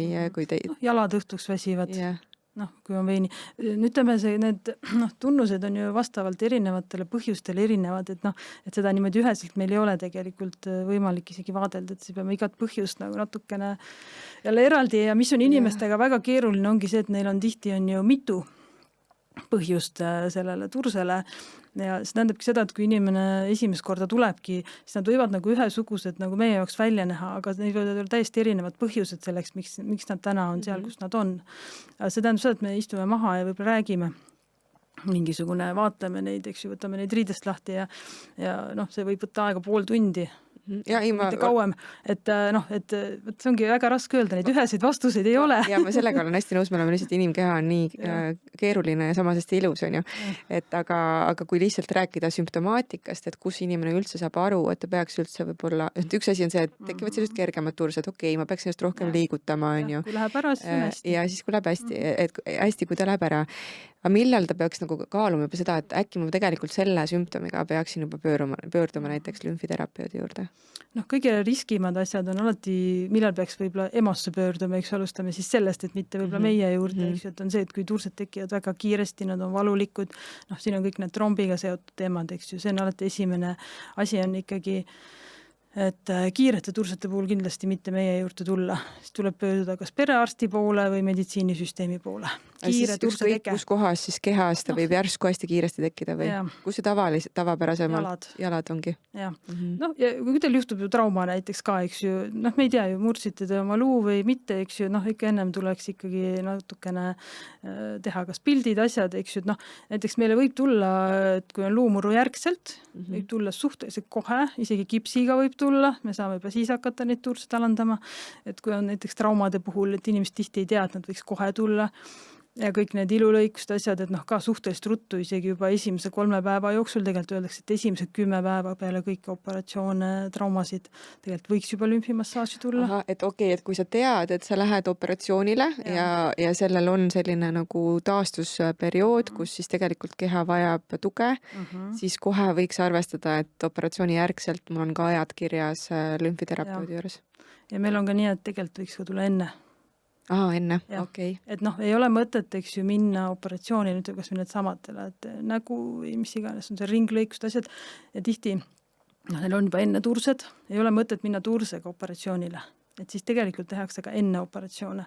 jalad õhtuks väsivad. Kui on veini. Ütleme, need tunnused on ju vastavalt erinevatele põhjustele erinevad, et seda niimoodi üheselt meil ei ole tegelikult võimalik isegi vaadelda, et siis peame igat põhjust nagu natukene jälle eraldi ja mis on inimestega väga keeruline, ongi see, et neil on tihti on ju mitu põhjust sellele tursele ja see tähendabki seda, et kui inimene esimest korda tulebki, siis nad võivad nagu ühesugused nagu meie jaoks välja näha, aga neil võivad olla täiesti erinevad põhjused selleks, miks nad täna on seal, kus nad on. See tähendab seda, et me istume maha ja võib-olla räägime mingisugune, vaatleme neid, eks ju, võtame neid riidest lahti ja see võib võtta aega pool tundi. Ja, mitte kauem, et see ongi väga raske öelda, neid üheseid vastuseid ei ole. Ja ma sellega olen hästi nõus, me oleme lihtsalt inimkeha on nii keeruline ja samas hästi ilus, on ju. Et aga kui lihtsalt rääkida sümptomaatikast, et kus inimene üldse saab aru, et ta peaks üldse võib-olla, et üks asi on see, et tekivad sellised kergemad tursed, okei, ma peaks ennast rohkem liigutama, on ju. Kui läheb ära, siis on hästi. Ja siis kui läheb hästi, kui ta läheb ära. Aga millal ta peaks nagu kaaluma juba seda, et äkki ma tegelikult selle sümptomiga peaksin juba pöörduma näiteks lümfiterapeudi juurde? Kõige riskimad asjad on alati, millal peaks võib-olla EMO-sse pöörduma, eks alustame siis sellest, et mitte võib-olla meie juurde, eks ju, et on see, et kui tursed tekivad väga kiiresti, nad on valulikud, siin on kõik need trombiga seotud teemad, eks ju, see on alati esimene asi on ikkagi, et kiirete tursete puhul kindlasti mitte meie juurde tulla, siis tuleb pöörduda kas perearsti poole või meditsiinisüsteemi poole. Kiire turse teke. Kus kohas siis kehas ta võib järsku hästi kiiresti tekkida või kus see tavapärasemalt jalad ongi? Ja kui teil juhtub ju trauma näiteks ka, eks ju, me ei tea ju, murdsite te oma luu või mitte, eks ju, ikka ennem tuleks ikkagi natukene teha kas pildid, asjad, eks ju, näiteks meile võib tulla, et kui on luumurru järgselt, võib tulla suhteliselt kohe, isegi kipsiga võib tulla, me saame juba siis hakata neid turset alandama, et kui on näiteks traumade puhul, et inimesed tihti ei tea, et nad võiks kohe tulla, ja kõik need ilulõikuste asjad, et ka suhteliselt ruttu isegi juba esimese 3 päeva jooksul tegelikult öeldakse, et esimesed 10 päeva peale kõiki operatsioone, traumasid tegelikult võiks juba lümfimassaaži tulla. Aha, et okei, et kui sa tead, et sa lähed operatsioonile ja sellel on selline nagu taastusperiood, kus siis tegelikult keha vajab tuge, siis kohe võiks arvestada, et operatsiooni järgselt mul on ka ajad kirjas lümfiterapeudi juures. Ja meil on ka nii, et tegelikult võiks ka tulla enne. Enne, okei. Et ei ole mõtet, eks ju, minna operatsioonile, kas või need samadele, et nägu või mis iganes on see ringlõikust asjad ja tihti, neil on juba enne tursed, ei ole mõtet minna tursega operatsioonile, et siis tegelikult tehakse ka enne operatsioone.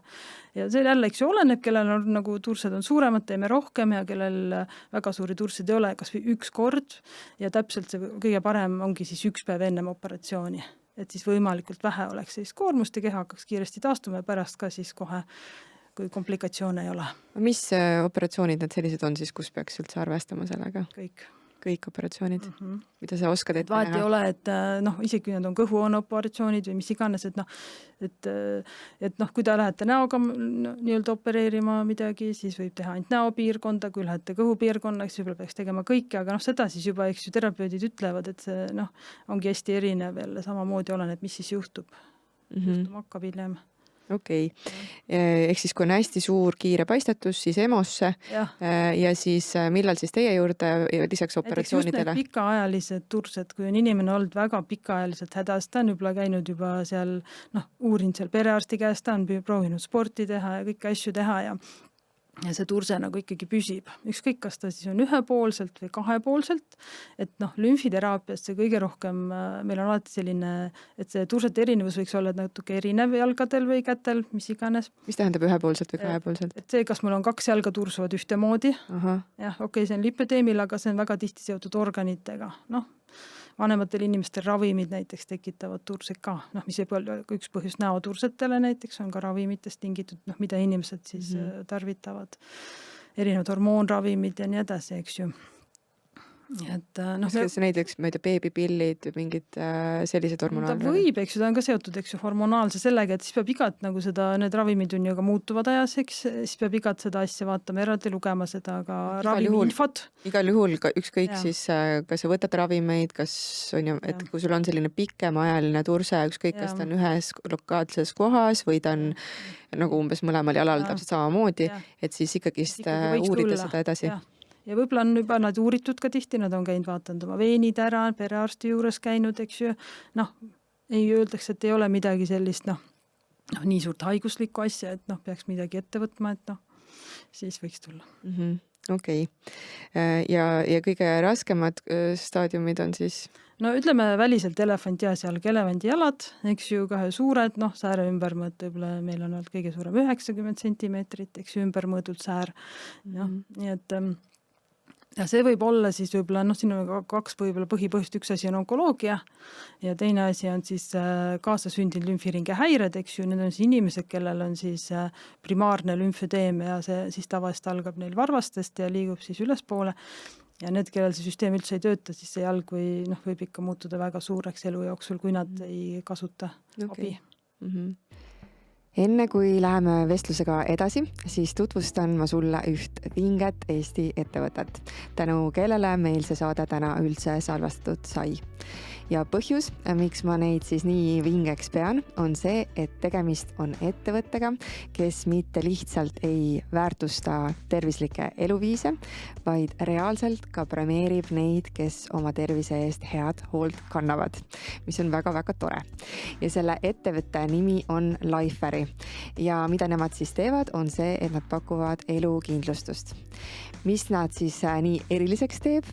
Ja see jälle, eks ju, oleneb, kellel on nagu tursed on suuremad, teeme rohkem ja kellel väga suuri tursid ei ole, kas või üks kord ja täpselt see kõige parem ongi siis 1 päev ennem operatsiooni. Et siis võimalikult vähe oleks sellist koormust ja keha hakkaks kiiresti taastuma ja pärast ka siis kohe, kui komplikatsioone ei ole. Mis operatsioonid need sellised on siis, kus peaks üldse arvestama sellega? Kõik operatsioonid, mida sa oskad ette vahet ei ole, et isegi need on kõhuoone operatsioonid või mis iganes, et kui te lähete näoga nii-öelda opereerima midagi, siis võib teha ainult näopiirkonda, kui lähete kõhupiirkonnaks, siis võib-olla peaks tegema kõike, aga seda siis juba, eks ju, terapeudid ütlevad, et see ongi hästi erinev jälle, samamoodi oleneb, mis siis juhtub. Juhtuma hakkab hiljem. Okei. Ehk siis kui on hästi suur kiire paistatus, siis EMO-sse ja siis millal siis teie juurde lisaks operatsioonidele? Just need pikaajalised tursed, kui on inimene olnud väga pikaajaliselt hädas, ta on juba käinud juba seal, uurinud seal perearsti käest, ta on proovinud sporti teha ja kõiki asju teha ja see turse nagu ikkagi püsib. Ükskõik, kas ta siis on ühepoolselt või kahepoolselt, et lümfiteraapias see kõige rohkem, meil on alati selline, et see tursete erinevus võiks olla natuke erinev jalgadel või kätel, mis iganes. Mis tähendab ühepoolselt või kahepoolselt? Et see, kas mul on 2 jalga tursuvad ühtemoodi, see on lipödeemil, aga see on väga tihti seotud organitega. Vanematel inimestel ravimid näiteks tekitavad tursed ka, mis ei ole üks põhjus näotursetele näiteks, on ka ravimitest tingitud, mida inimesed siis tarvitavad, erinevad hormoonravimid ja nii edasi, eks ju. Kas näiteks, ma ei tea, beebipillid, mingid sellised hormonaalravimid? Ta võib, eks ju, ta on ka seotud, eks ju, hormonaalse sellega, et siis peab igat need ravimid on ju ka muutuvad ajas, eks, siis peab igat seda asja vaatama eraldi, lugema seda ka ravimiinfot. Igal juhul, ükskõik siis, kas sa võtad ravimeid, kas on ju, et kui sul on selline pikemaajaline turse, ükskõik, kas ta on ühes lokaalses kohas või ta on nagu umbes mõlemal jalal täpselt samamoodi, et siis ikkagist uurida seda edasi. Ja võib-olla on juba nad uuritud ka tihti, nad on käinud vaatanud oma veenid ära, perearsti juures käinud, eks ju. Ei öeldaks, et ei ole midagi sellist, nii suurt haiguslikku asja, et peaks midagi ette võtma, et siis võiks tulla. Okei. Ja kõige raskemad staadiumid on siis? Ütleme väliselt elefant ja seal elevandi jalad, eks ju, kahe suured, sääre ümbermõõt, võib-olla meil on olnud kõige suurem 90 centimeetrit, eks ju, ümbermõõdult säär. Nii et ja see võib olla siis võib-olla, siin on 2 võib-olla põhipõhjust, üks asi on onkoloogia ja teine asi on siis kaasasündinud lümfiringe häired, eks ju, need on siis inimesed, kellel on siis primaarne lümfödeem ja see siis tavaliselt algab neil varvastest ja liigub siis ülespoole ja need, kellel see süsteem üldse ei tööta, siis see jalg võib ikka muutuda väga suureks elu jooksul, kui nad ei kasuta abi. Enne kui läheme vestlusega edasi, siis tutvustan ma sulle üht vinget Eesti ettevõtet, tänu kellele meil see saade täna üldse salvestatud sai. Ja põhjus, miks ma neid siis nii vingeks pean, on see, et tegemist on ettevõttega, kes mitte lihtsalt ei väärtusta tervislikke eluviise, vaid reaalselt ka premeerib neid, kes oma tervise eest head hoolt kannavad, mis on väga-väga tore. Ja selle ettevõtte nimi on Lifeari ja mida nemad siis teevad, on see, et nad pakuvad elukindlustust. Mis nad siis nii eriliseks teeb,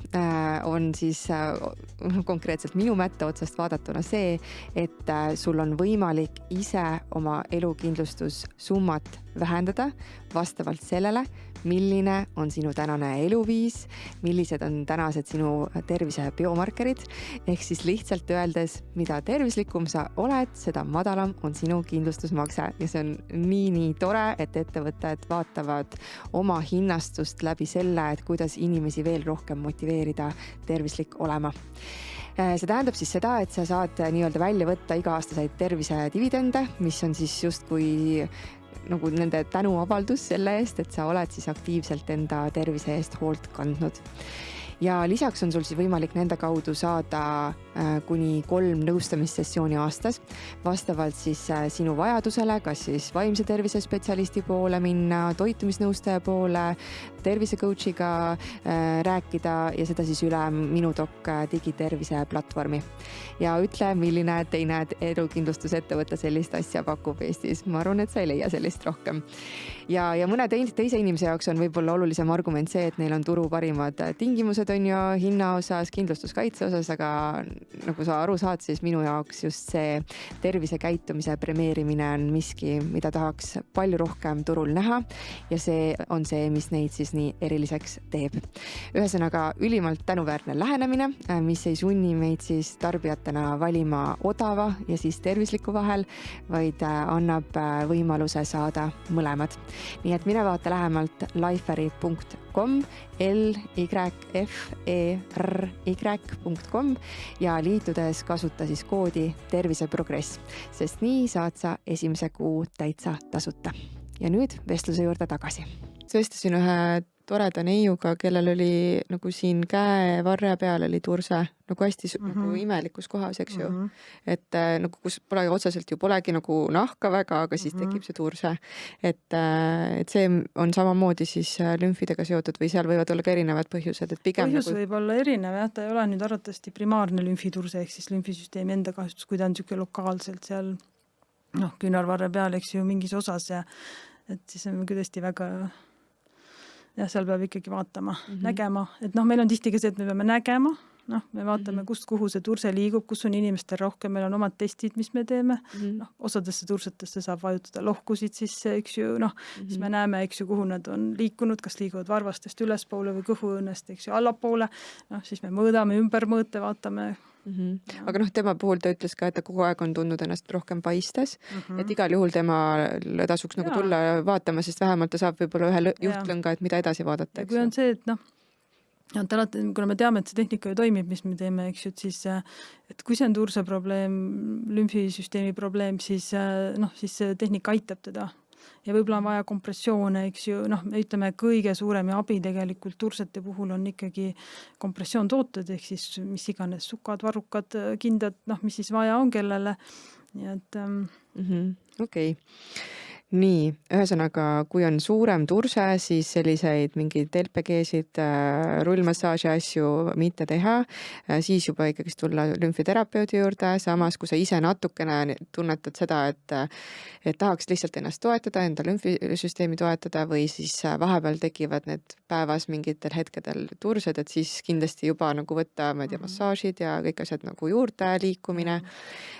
on siis konkreetselt minu mätta otsast vaadatuna see, et sul on võimalik ise oma elukindlustussummat vähendada vastavalt sellele, milline on sinu tänane eluviis, millised on tänased sinu tervise biomarkerid, ehk siis lihtsalt öeldes, mida tervislikum sa oled, seda madalam on sinu kindlustusmakse ja see on nii tore, et ettevõtted vaatavad oma hinnastust läbi selle, et kuidas inimesi veel rohkem motiveerida tervislik olema. See tähendab siis seda, et sa saad nii-öelda välja võtta iga-aastaseid tervise dividende, mis on siis justkui nagu nende tänuavaldus selle eest, et sa oled siis aktiivselt enda tervise eest hoolt kandnud. Ja lisaks on sul siis võimalik nende kaudu saada kuni 3 nõustamissessiooni aastas, vastavalt siis sinu vajadusele, kas siis vaimse tervise spetsialisti poole minna, toitumisnõustaja poole, tervisecoachiga rääkida ja seda siis üle Minudoc digitervise platvormi. Ja ütle, milline teine elukindlustusettevõte sellist asja pakub Eestis. Ma arvan, et sa ei leia sellist rohkem. Ja mõne teise inimese jaoks on võib-olla olulisem argument see, et neil on turu parimad tingimused on ju hinna osas, kindlustuskaitse osas, aga nagu sa aru saad, siis minu jaoks just see tervisekäitumise premeerimine on miski, mida tahaks palju rohkem turul näha ja see on see, mis neid siis nii eriliseks teeb. Ühesõnaga ülimalt tänuväärne lähenemine, mis ei sunni meid siis tarbijatena valima odava ja siis tervisliku vahel, vaid annab võimaluse saada mõlemad. Nii et mine vaata lähemalt liferi.com, lyferi.com ja liitudes kasuta siis koodi terviseprogress, sest nii saad sa esimese kuu täitsa tasuta. Ja nüüd vestluse juurde tagasi. Vestlesin ühe toreda neiuga, kellel oli nagu siin käevarre peal oli turse, nagu hästi nagu imelikus kohas, eks ju. Et nagu kus pole otseselt ju polegi nagu nahka väga, aga siis tekib see turse. Et see on samamoodi siis lümfidega seotud või seal võivad olla ka erinevad põhjused. Et pigem põhjus nagu... võib olla erinev, jah, ta ei ole nüüd arvatavasti primaarne lümfiturse ehk siis lümfisüsteemi enda kahjustus, kui ta on niisugune lokaalselt seal küünarvarre peal, eks ju, mingis osas ja et siis on tõesti väga... Ja seal peab ikkagi vaatama, nägema, et meil on tihti ka see, et me peame nägema, me vaatame, kust kuhu see turse liigub, kus on inimestel rohkem, meil on omad testid, mis me teeme, osadesse tursetesse saab vajutada lohkusid sisse, eks ju, siis me näeme, eks ju, kuhu nad on liikunud, kas liiguvad varvastest ülespoole või kõhuõnnest, eks ju, allapoole, siis me mõõdame, ümber mõõte, vaatame. Aga tema puhul ta ütles ka, et ta kogu aeg on tundnud ennast rohkem paistes, et igal juhul tema tasuks nagu tulla vaatama, sest vähemalt ta saab võib-olla ühe juhtlõnga, et mida edasi vaadata. Ja kui on see, et alati, kuna me teame, et see tehnika ju toimib, mis me teeme, eks ju, et siis, et kui see on turse probleem, lümfisüsteemi probleem, siis see tehnika aitab teda. Ja võib-olla on vaja kompressioone, eks ju, me ütleme kõige suurem ja abi tegelikult tursete puhul on ikkagi kompressioontooted, ehk siis mis iganes sukad, varrukad, kindad, mis siis vaja on kellele. Nii et... Okei. Nii, ühesõnaga, kui on suurem turse, siis selliseid mingeid LPG-sid, rullmassaaži asju mitte teha, siis juba ikkagi tulla lümfiterapeudi juurde, samas kui sa ise natukene tunnetad seda, et tahaks lihtsalt ennast toetada, enda lümfisüsteemi toetada või siis vahepeal tekivad need päevas mingitel hetkedel tursed, et siis kindlasti juba nagu võtta, massaažid ja kõik asjad nagu juurde liikumine.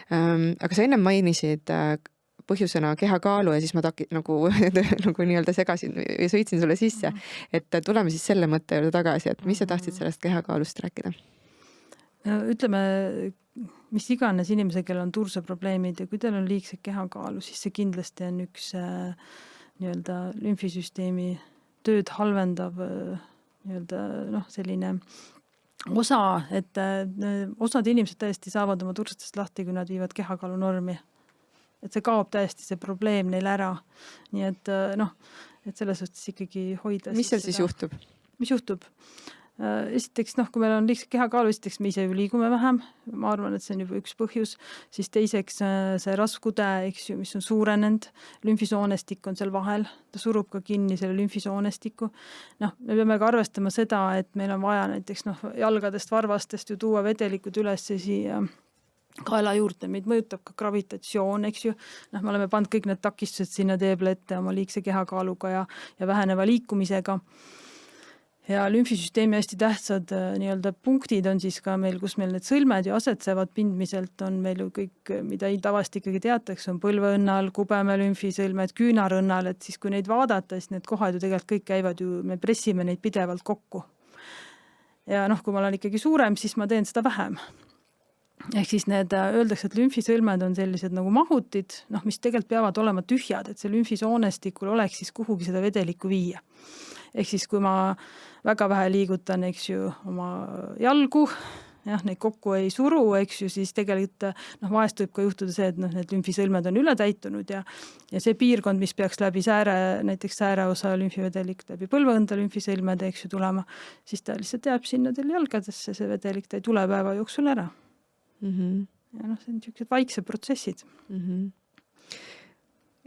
Aga sa enne mainisid põhjusena kehakaalu ja siis ma nagu nii-öelda segasin ja sõitsin sulle sisse, et tuleme siis selle mõtte juurde tagasi, et mis sa tahtsid sellest kehakaalust rääkida? Ütleme, mis iganes inimese, kellel on turse probleemid ja kui teil on liigse kehakaalu, siis see kindlasti on üks nii-öelda lümfisüsteemi tööd halvendav nii-öelda selline osa, et osad inimesed täiesti saavad oma tursetest lahti, kui nad viivad kehakaalu normi. Et see kaob täiesti see probleem neil ära. Nii et et selles suhtes ikkagi hoida. Mis seal siis juhtub? Mis juhtub? Esiteks, kui meil on liigse kehakaalu, esiteks me ise ju liigume vähem. Ma arvan, et see on juba üks põhjus. Siis teiseks see rasvkude, eks ju, mis on suurenenud. Lümfisoonestik on seal vahel. Ta surub ka kinni selle lümfisoonestiku. Me peame ka arvestama seda, et meil on vaja näiteks jalgadest, varvastest ju tuua vedelikud üles siia kaela juurde, meid mõjutab ka gravitatsioon, eks ju. Me oleme pannud kõik need takistused sinna teeble ette oma liigse kehakaaluga ja väheneva liikumisega. Ja lümfisüsteemi hästi tähtsad nii-öelda punktid on siis ka meil, kus meil need sõlmed ja asetsevad pindmiselt on meil ju kõik, mida tavaliselt ikkagi teatakse, on põlveõnnal, kubeme lümfisõlmed, küünarõnnal, et siis kui neid vaadata, siis need kohad ju tegelikult kõik käivad ju, me pressime neid pidevalt kokku. Ja kui ma olen ikkagi suurem, siis ma teen seda vähem. Ehk siis öeldakse, et lümfisõlmed on sellised nagu mahutid, mis tegelikult peavad olema tühjad, et see lümfisoonestikul oleks siis kuhugi seda vedelikku viia. Ehk siis kui ma väga vähe liigutan, eks ju, oma jalgu, neid kokku ei suru, eks ju, siis tegelikult vahest võib ka juhtuda see, et need lümfisõlmed on ületäitunud ja see piirkond, mis peaks läbi näiteks sääreosa lümfivedelik läbi põlveõnda lümfisõlmede, eks ju, tulema, siis ta lihtsalt jääb sinna teil jalgadesse, see vedelik, ta ei tule päeva jooksul ära. Ja see on niisugused vaiksed protsessid.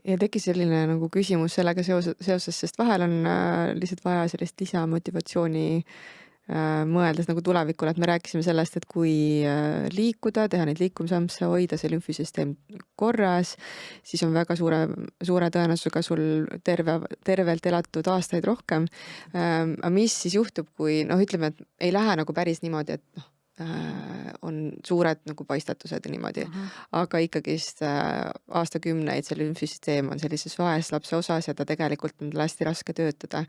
Ja tekkis selline nagu küsimus sellega seoses, sest vahel on lihtsalt vaja sellist lisamotivatsiooni mõeldes nagu tulevikule, et me rääkisime sellest, et kui liikuda, teha neid liikumisampse, hoida see lümfisüsteem korras, siis on väga suure tõenäosusega sul tervelt elatud aastaid rohkem. Aga mis siis juhtub, kui ütleme, et ei lähe nagu päris niimoodi, et on suured nagu paistatused ja niimoodi, aga ikkagist aastakümneid see lümfisüsteem on sellises vaeslapse osas ja ta tegelikult on hästi raske töötada.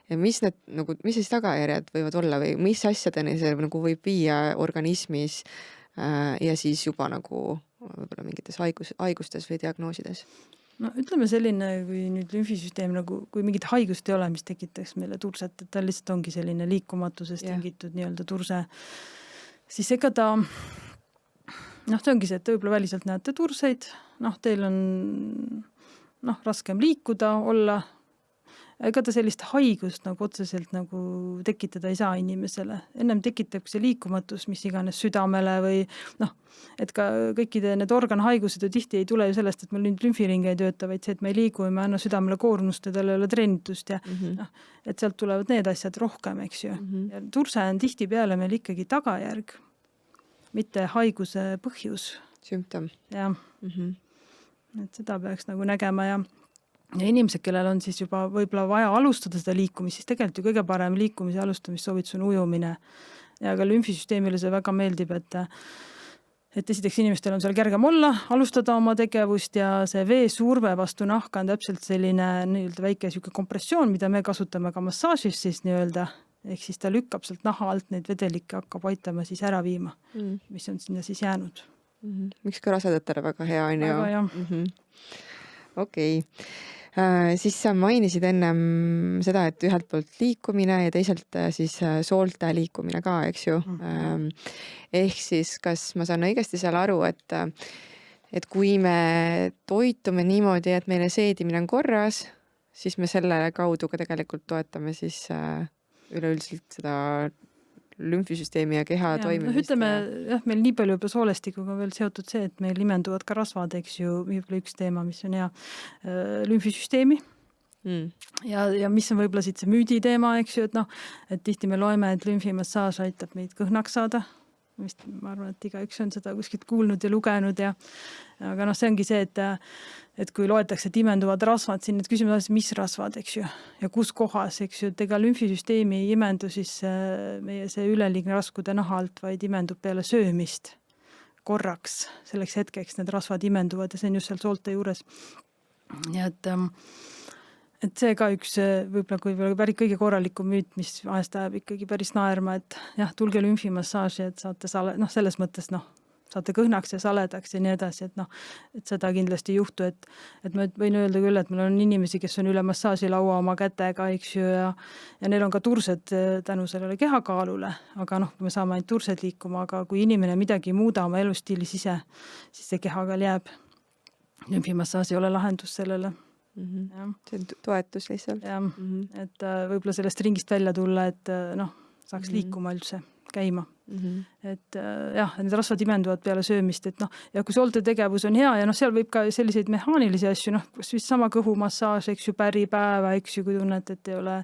Ja mis siis tagajärjed võivad olla või mis asjadeni see nagu võib viia organismis ja siis juba nagu võib-olla mingites haigustes või diagnoosides? No ütleme selline, kui nüüd lümfisüsteem nagu, kui mingit haigust ei ole, mis tekitaks meile turset, et ta lihtsalt ongi selline liikumatusest tingitud nii-öelda turse, siis ega ta, see ongi see, et võib-olla väliselt näete turseid, teil on raskem liikuda, olla, ega ta sellist haigust nagu otseselt nagu tekitada ei saa inimesele. Ennem tekitab see liikumatus, mis iganes südamele või et ka kõikide need organhaigused ju tihti ei tule ju sellest, et meil nüüd lümfiringe ei tööta, vaid see, et me ei liigu ja me anna südamele koormust ja tal ei ole treenitust ja et sealt tulevad need asjad rohkem, eks ju. Ja turse on tihtipeale meil ikkagi tagajärg, mitte haiguse põhjus. Sümptom. Jah. Et seda peaks nagu nägema ja inimesed, kellel on siis juba võib-olla vaja alustada seda liikumist, siis tegelikult ju kõige parem liikumise alustamist soovitus on ujumine. Ja ka lümfisüsteemile see väga meeldib, et esiteks inimestel on seal kergem olla, alustada oma tegevust ja see veesurve vastu nahka on täpselt selline nii-öelda väike kompressioon, mida me kasutame ka massaažis siis nii-öelda, ehk siis ta lükkab sealt naha alt neid vedelikke, hakkab aitama siis ära viima, mis on sinna siis jäänud. Miks ka rasedatele väga hea on ju? Väga jah. Okei. Siis sa mainisid ennem seda, et ühelt poolt liikumine ja teiselt siis soolte liikumine ka, eks ju. Ehk siis, kas ma saan õigesti seal aru, et kui me toitume niimoodi, et meile seedimine on korras, siis me selle kaudu ka tegelikult toetame siis üleüldiselt seda lümfisüsteemi ja keha toimimist. Ütleme, meil nii palju juba soolestikuga veel seotud see, et meil imenduvad ka rasvad, eks ju, võib-olla üks teema, mis on hea, lümfisüsteemi. Ja mis on võib-olla siit see müüdi teema, eks ju, et tihti me loeme, et lümfimassaaž aitab meid kõhnaks saada. Ma arvan, et igaüks on seda kuskilt kuulnud ja lugenud aga see ongi see, et kui loetakse, et imenduvad rasvad, siin need küsimused, mis rasvad, eks ju, ja kus kohas, eks ju, et ega lümfisüsteemi ei imendu siis meie see üleliigne raskude naha alt, vaid imendub peale söömist korraks, selleks hetkeks need rasvad imenduvad ja see on just seal soolte juures. Ja et see ka üks võib-olla päris kõige korralikum müüt, mis vahest ajab ikkagi päris naerma, et jah, tulge lümfimassaaži, et saate selles mõttes saate kõhnaks ja saledaks ja nii edasi, et seda kindlasti ei juhtu, et ma võin öelda küll, et meil on inimesi, kes on üle massaažilaua oma kätega, eks ju, ja neil on ka tursed tänu sellele kehakaalule, aga me saame ainult tursed liikuma, aga kui inimene midagi ei muuda oma elustiilis ise, siis see kehakaal jääb. Lümfimassaaž ei ole lahendus sellele. See on toetus lihtsalt. Ja, et võib-olla sellest ringist välja tulla, et saaks liikuma üldse, käima. Et need rasvad imenduvad peale söömist, et ja kui soolte tegevus on hea ja seal võib ka selliseid mehaanilisi asju, kas vist sama kõhumassaaž, eks ju, päripäeva, eks ju, kui tunned, et ei ole,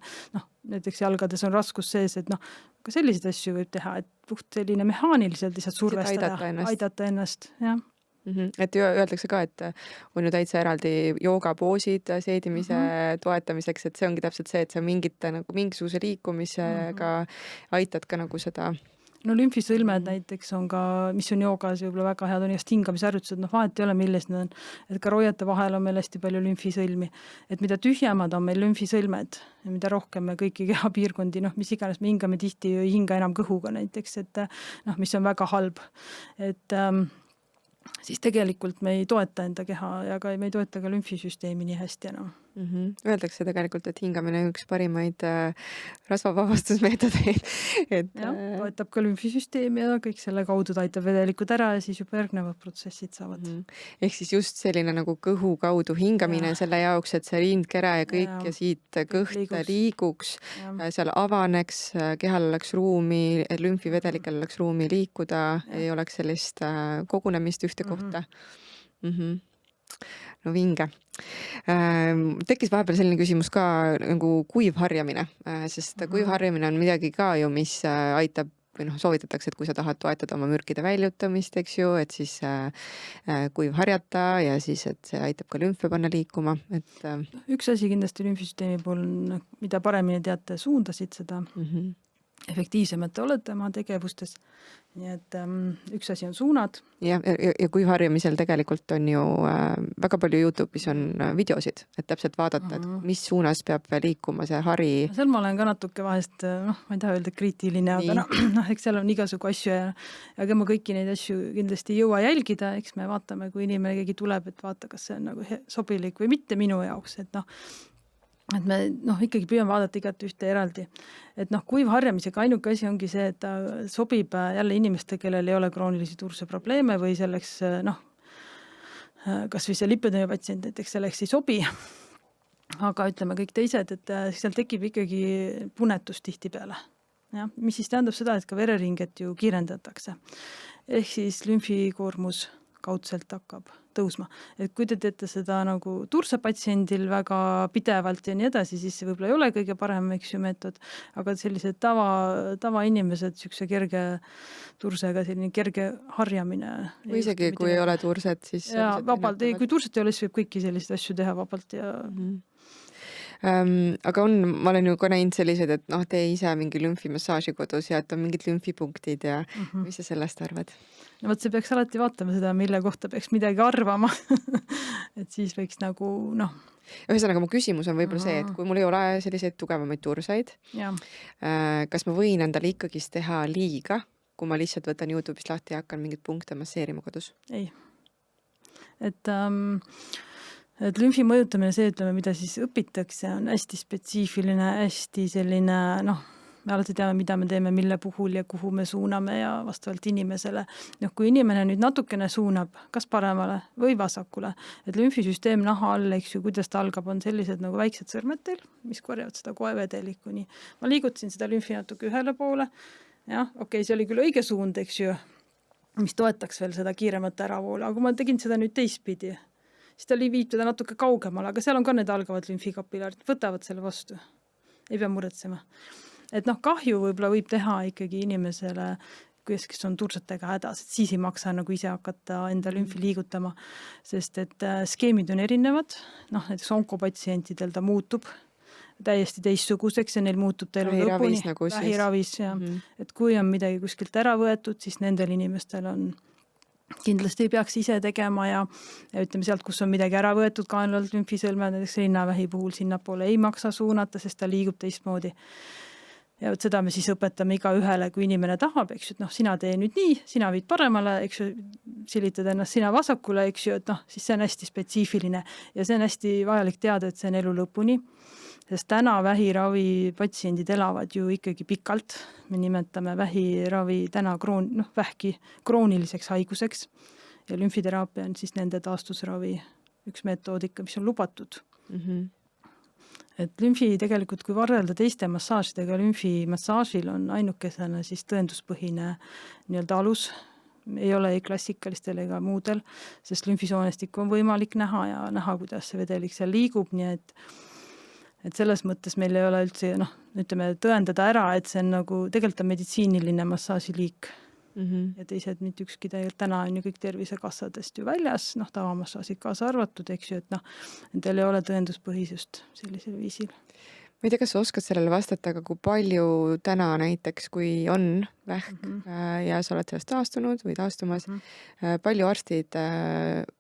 näiteks jalgades on raskus sees, et ka selliseid asju võib teha, et puht selline mehaaniliselt lihtsalt survestada, aidata ennast, jah. Et öeldakse ka, et on ju täitsa eraldi joogapoosid seedimise toetamiseks, et see ongi täpselt see, et sa mingisuguse liikumisega aitad ka nagu seda. No lümfisõlmed näiteks on ka, mis on joogas võib-olla väga head, on just hingamisharjutused, vahet ei ole, milles need on, et ka roiete vahel on meil hästi palju lümfisõlmi, et mida tühjemad on meil lümfisõlmed ja mida rohkem me kõiki kehapiirkondi, mis iganes me hingame tihti ei hinga enam kõhuga näiteks, et mis on väga halb, et siis tegelikult me ei toeta enda keha ja me ei toeta ka lümfisüsteemi nii hästi enam. Öeldakse tegelikult, et hingamine on üks parimaid rasvavabastusmeetodeid. Et Jah, toetab ka lümfisüsteemi ja kõik selle kaudu ta aitab vedelikud ära ja siis juba järgnevad protsessid saavad. ehk siis just selline nagu kõhu kaudu hingamine Jah. selle jaoks, et see rindkere ja kõik Jaa, ja siit kõht liiguks, Jah. seal avaneks, kehal oleks ruumi, lümfivedelikel oleks ruumi liikuda, ei oleks sellist kogunemist ühte kohta. No vinge. Tekkis vahepeal selline küsimus ka nagu kuivharjamine, sest kuivharjamine on midagi ka ju, mis aitab või soovitatakse, et kui sa tahad toetada oma mürkide väljutamist, eks ju, et siis kuivharjata ja siis, et see aitab ka lümfe panna liikuma. Üks asi kindlasti lümfisüsteemi puhul on, mida paremini teate suundasid, seda efektiivsemad te olete oma tegevustes. Nii et üks asi on suunad. Ja kuivharjamisel tegelikult on ju väga palju YouTube'is on videosid, et täpselt vaadata, et mis suunas peab liikuma see hari. Seal ma olen ka natuke vahest, ma ei taha öelda kriitiline, aga eks seal on igasugu asju ja ega ma kõiki neid asju kindlasti ei jõua jälgida, eks me vaatame, kui inimene keegi tuleb, et vaata, kas see on nagu sobilik või mitte minu jaoks, et me ikkagi püüame vaadata igat ühte eraldi. Et kuivharjamisega ainuke asi ongi see, et ta sobib jälle inimeste, kellel ei ole kroonilisi turse probleeme või selleks, kas või see lipödemi patsient näiteks selleks ei sobi. Aga ütleme kõik teised, et seal tekib ikkagi punetus tihtipeale. Ja, mis siis tähendab seda, et ka vereringet ju kiirendatakse. Ehk siis lümfikoormus kaudselt hakkab tõusma. Et kui te teete seda nagu turse patsiendil väga pidevalt ja nii edasi, siis see võib-olla ei ole kõige parem meetod, aga sellised tava inimesed, siukse kerge tursega, selline kerge harjamine. Või isegi, kui ei ole turset, siis... Ja vabalt, kui turset ei ole, siis võib kõiki selliseid asju teha vabalt ja... Aga ma olen ju ka näinud sellised, et tee ise mingi lümfimassaaži kodus ja et on mingid lümfipunktid ja mis sa sellest arvad? No võt, see peaks alati vaatama seda, mille kohta peaks midagi arvama. Et siis võiks nagu, Ühesõnaga, mu küsimus on võib-olla see, et kui mul ei ole selliseid tugevamaid tursaid, kas ma võin endale ikkagist teha liiga, kui ma lihtsalt võtan YouTube'ist lahti ja hakkan mingit punkte masseerima kodus? Ei. Et lümfi mõjutamine, see, ütleme, mida siis õpitakse, on hästi spetsiifiline, hästi selline, me alati teame, mida me teeme, mille puhul ja kuhu me suuname ja vastavalt inimesele. Kui inimene nüüd natukene suunab, kas paremale või vasakule, et lümfisüsteem naha all, eks ju, kuidas ta algab, on sellised nagu väiksed sõrmed teil, mis korjavad seda koevedelikku. Nii. Ma liigutasin seda lümfi natuke ühele poole. Jah, okei, see oli küll õige suund, eks ju, mis toetaks veel seda kiiremat äravoole, aga ma tegin seda nüüd teistpidi. Siis ta viib teda natuke kaugemale, aga seal on ka need algavad lümfikapilarid, võtavad selle vastu. Ei pea muretsema. Et kahju võib-olla võib teha ikkagi inimesele, kes on tursetega hädas, et siis ei maksa nagu ise hakata enda lümfi liigutama, sest et skeemid on erinevad, näiteks onkopatsientidel ta muutub täiesti teistsuguseks ja neil muutub ta elu lõpuni. Vähiravis, ja. Et kui on midagi kuskilt ära võetud, siis nendel inimestel on kindlasti ei peaks ise tegema ja ütleme sealt, kus on midagi ära võetud kaenlalt lümfisõlme, näiteks rinnavähi puhul sinnapoole ei maksa suunata, sest ta liigub teistmoodi. Ja seda me siis õpetame iga ühele, kui inimene tahab, eks ju, et sina tee nüüd nii, sina viid paremale, eks ju, silitad ennast sina vasakule, eks ju, et siis see on hästi spetsiifiline ja see on hästi vajalik teada, et see on elu lõpuni. Sest täna vähiravi patsiendid elavad ju ikkagi pikalt. Me nimetame vähiravi täna vähki krooniliseks haiguseks ja lümfiteraapia on siis nende taastusravi üks metoodika, mis on lubatud. Et lümfi tegelikult, kui varrelda teiste massaažidega, lümfimassaažil on ainukesena siis tõenduspõhine nii-öelda alus. Ei ole ei klassikalistel ega muudel, sest lümfisoonestikku on võimalik näha ja näha, kuidas see vedelik seal liigub, nii et selles mõttes meil ei ole üldse, ütleme, tõendada ära, et see on nagu tegelikult on meditsiiniline massaažiliik. Ja teised mitte ükski täna on ju kõik tervisekassadest ju väljas, tavamassaažid kaasa arvatud, eks ju, et nendel ei ole tõenduspõhisust sellisel viisil. Ma ei tea, kas sa oskad sellele vastata, aga kui palju täna näiteks, kui on vähk ja sa oled sellest taastunud või taastumas, palju arstid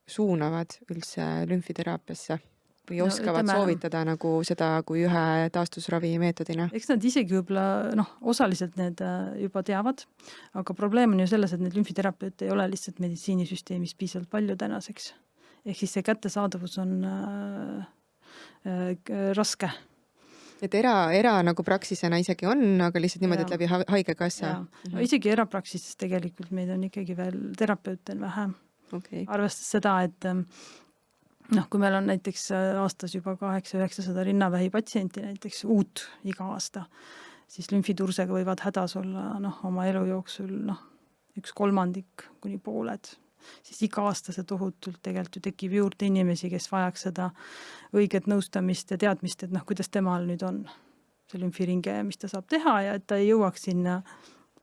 suunavad üldse lümfiteraapiasse? Või oskavad soovitada nagu seda kui ühe taastusravi meetodina? Eks nad isegi võib-olla, osaliselt need juba teavad, aga probleem on ju selles, et need lümfiteraapiat ei ole lihtsalt meditsiinisüsteemis piisavalt palju tänaseks. Ehk siis see kättesaadavus on raske. Et era nagu praksisena isegi on, aga lihtsalt niimoodi, et läbi haigekassa. No, isegi erapraksises tegelikult meid on ikkagi veel terapeute vähe. Okay. Arvestas seda, et kui meil on näiteks aastas juba 800-900 rinnavähi patsienti näiteks uut iga aasta, siis lümfitursega võivad hädas olla oma elu jooksul 1/3 kuni pooled. Siis iga aasta see tohutult tegelikult ju tekib juurde inimesi, kes vajaks seda õiget nõustamist ja teadmist, et kuidas temal nüüd on see lümfiringe, mis ta saab teha ja et ta ei jõuaks sinna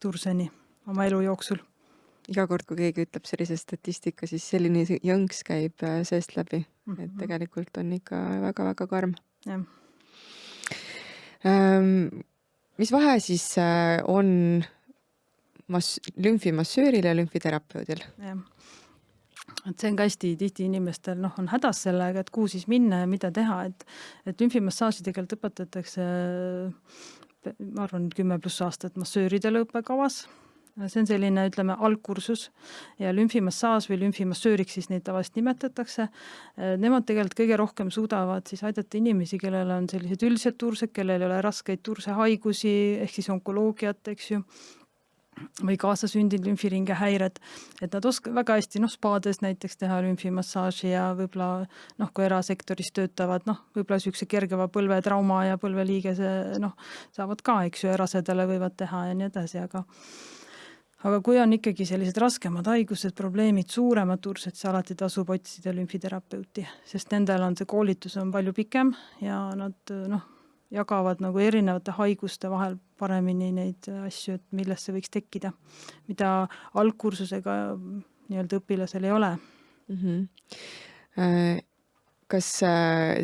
turseni oma elu jooksul. Iga kord, kui keegi ütleb sellise statistika, siis selline jõnks käib seest läbi. Et tegelikult on ikka väga-väga karm. Jah. Mis vahe siis on lümfimassööril ja lümfiterapeudil? Jah. Et see on ka hästi tihti inimestel on hädas sellega, et kuhu siis minna ja mida teha, et lümfimassaaži tegelikult õpetatakse, ma arvan, 10+ aastat massööridele õppekavas. See on selline, ütleme, algkursus ja lümfimassaaž või lümfimassööriks siis neid tavaliselt nimetatakse. Nemad tegelikult kõige rohkem suudavad siis aidata inimesi, kellel on sellised üldised tursed, kellel ei ole raskeid tursehaigusi ehk siis onkoloogiat, eks ju, või kaasasündinud lümfiringe häired, et nad oskavad väga hästi spaades näiteks teha lümfimassaaži ja võib-olla kui erasektoris töötavad, võib-olla sükse kergeva põlvetrauma ja põlveliigese saavad ka, eks ju, erasedele võivad teha ja nii edasi, aga kui on ikkagi sellised raskemad haigused, probleemid, suuremad tursed, siis alati tasub otsida lümfiterapeuti, sest nendel on see koolitus on palju pikem ja nad jagavad erinevate haiguste vahel paremini neid asju, et millest see võiks tekkida, mida algkursusega nii-öelda õpilasel ei ole. Kas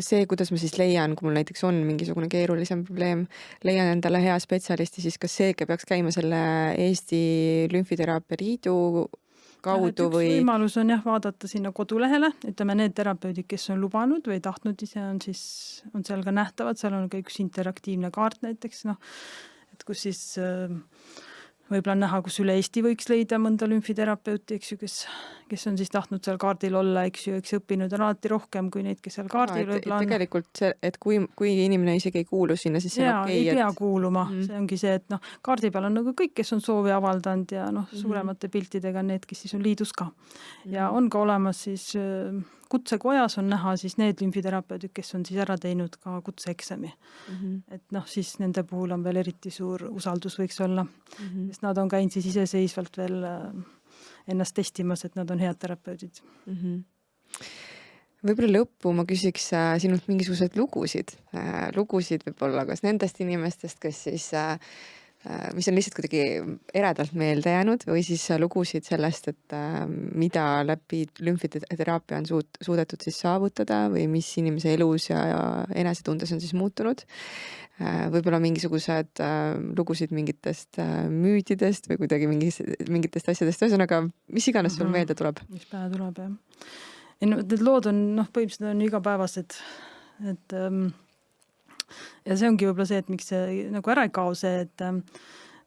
see, kuidas ma siis leian, kui mul näiteks on mingisugune keerulisem probleem, leian endale hea spetsialisti, siis kas seega peaks käima selle Eesti Lümfiteraapia Liidu kaudu või? Üks võimalus on vaadata sinna kodulehele, ütleme need terapeudid, kes on lubanud või tahtnud ise, on seal ka nähtavad, seal on ka üks interaktiivne kaart näiteks, et kus siis võib-olla näha, kus üle Eesti võiks leida mõnda lümfiterapeuti, eks ju, kes on siis tahtnud seal kaardil olla, eks ju, õppinud on alati rohkem kui neid, kes seal kaardil võib-olla on. Tegelikult see, et kui inimene isegi ei kuulu sinna, siis see on okei. Ei pea kuuluma, see ongi see, et kaardi peal on kõik, kes on soovi avaldanud ja suuremate piltidega need, kes siis on liidus ka. Ja on ka olemas siis kutsekojas on näha siis need lümfiterapeudid, kes on siis ära teinud ka kutseeksami. Et siis nende puhul on veel eriti suur usaldus võiks olla, sest nad on käinud siis iseseisvalt veel ennast testimas, et nad on head terapeudid. Võib-olla lõppu ma küsiks sinult mingisugused lugusid võib-olla, kas nendest inimestest, kes siis mis on lihtsalt kuidagi eredalt meelde jäänud või siis lugusid sellest, et mida läbi lümfiteraapia on suudetud siis saavutada või mis inimese elus ja enesetundes on siis muutunud. Võib-olla mingisugused lugusid mingitest müüdidest või kuidagi mingitest asjadest, ühesõnaga, mis iganes sul meelde tuleb? Mis pähe tuleb, jah. Need lood on, põhimõtteliselt on igapäevased, et ja see ongi võib-olla see, et miks see ära ei kao see, et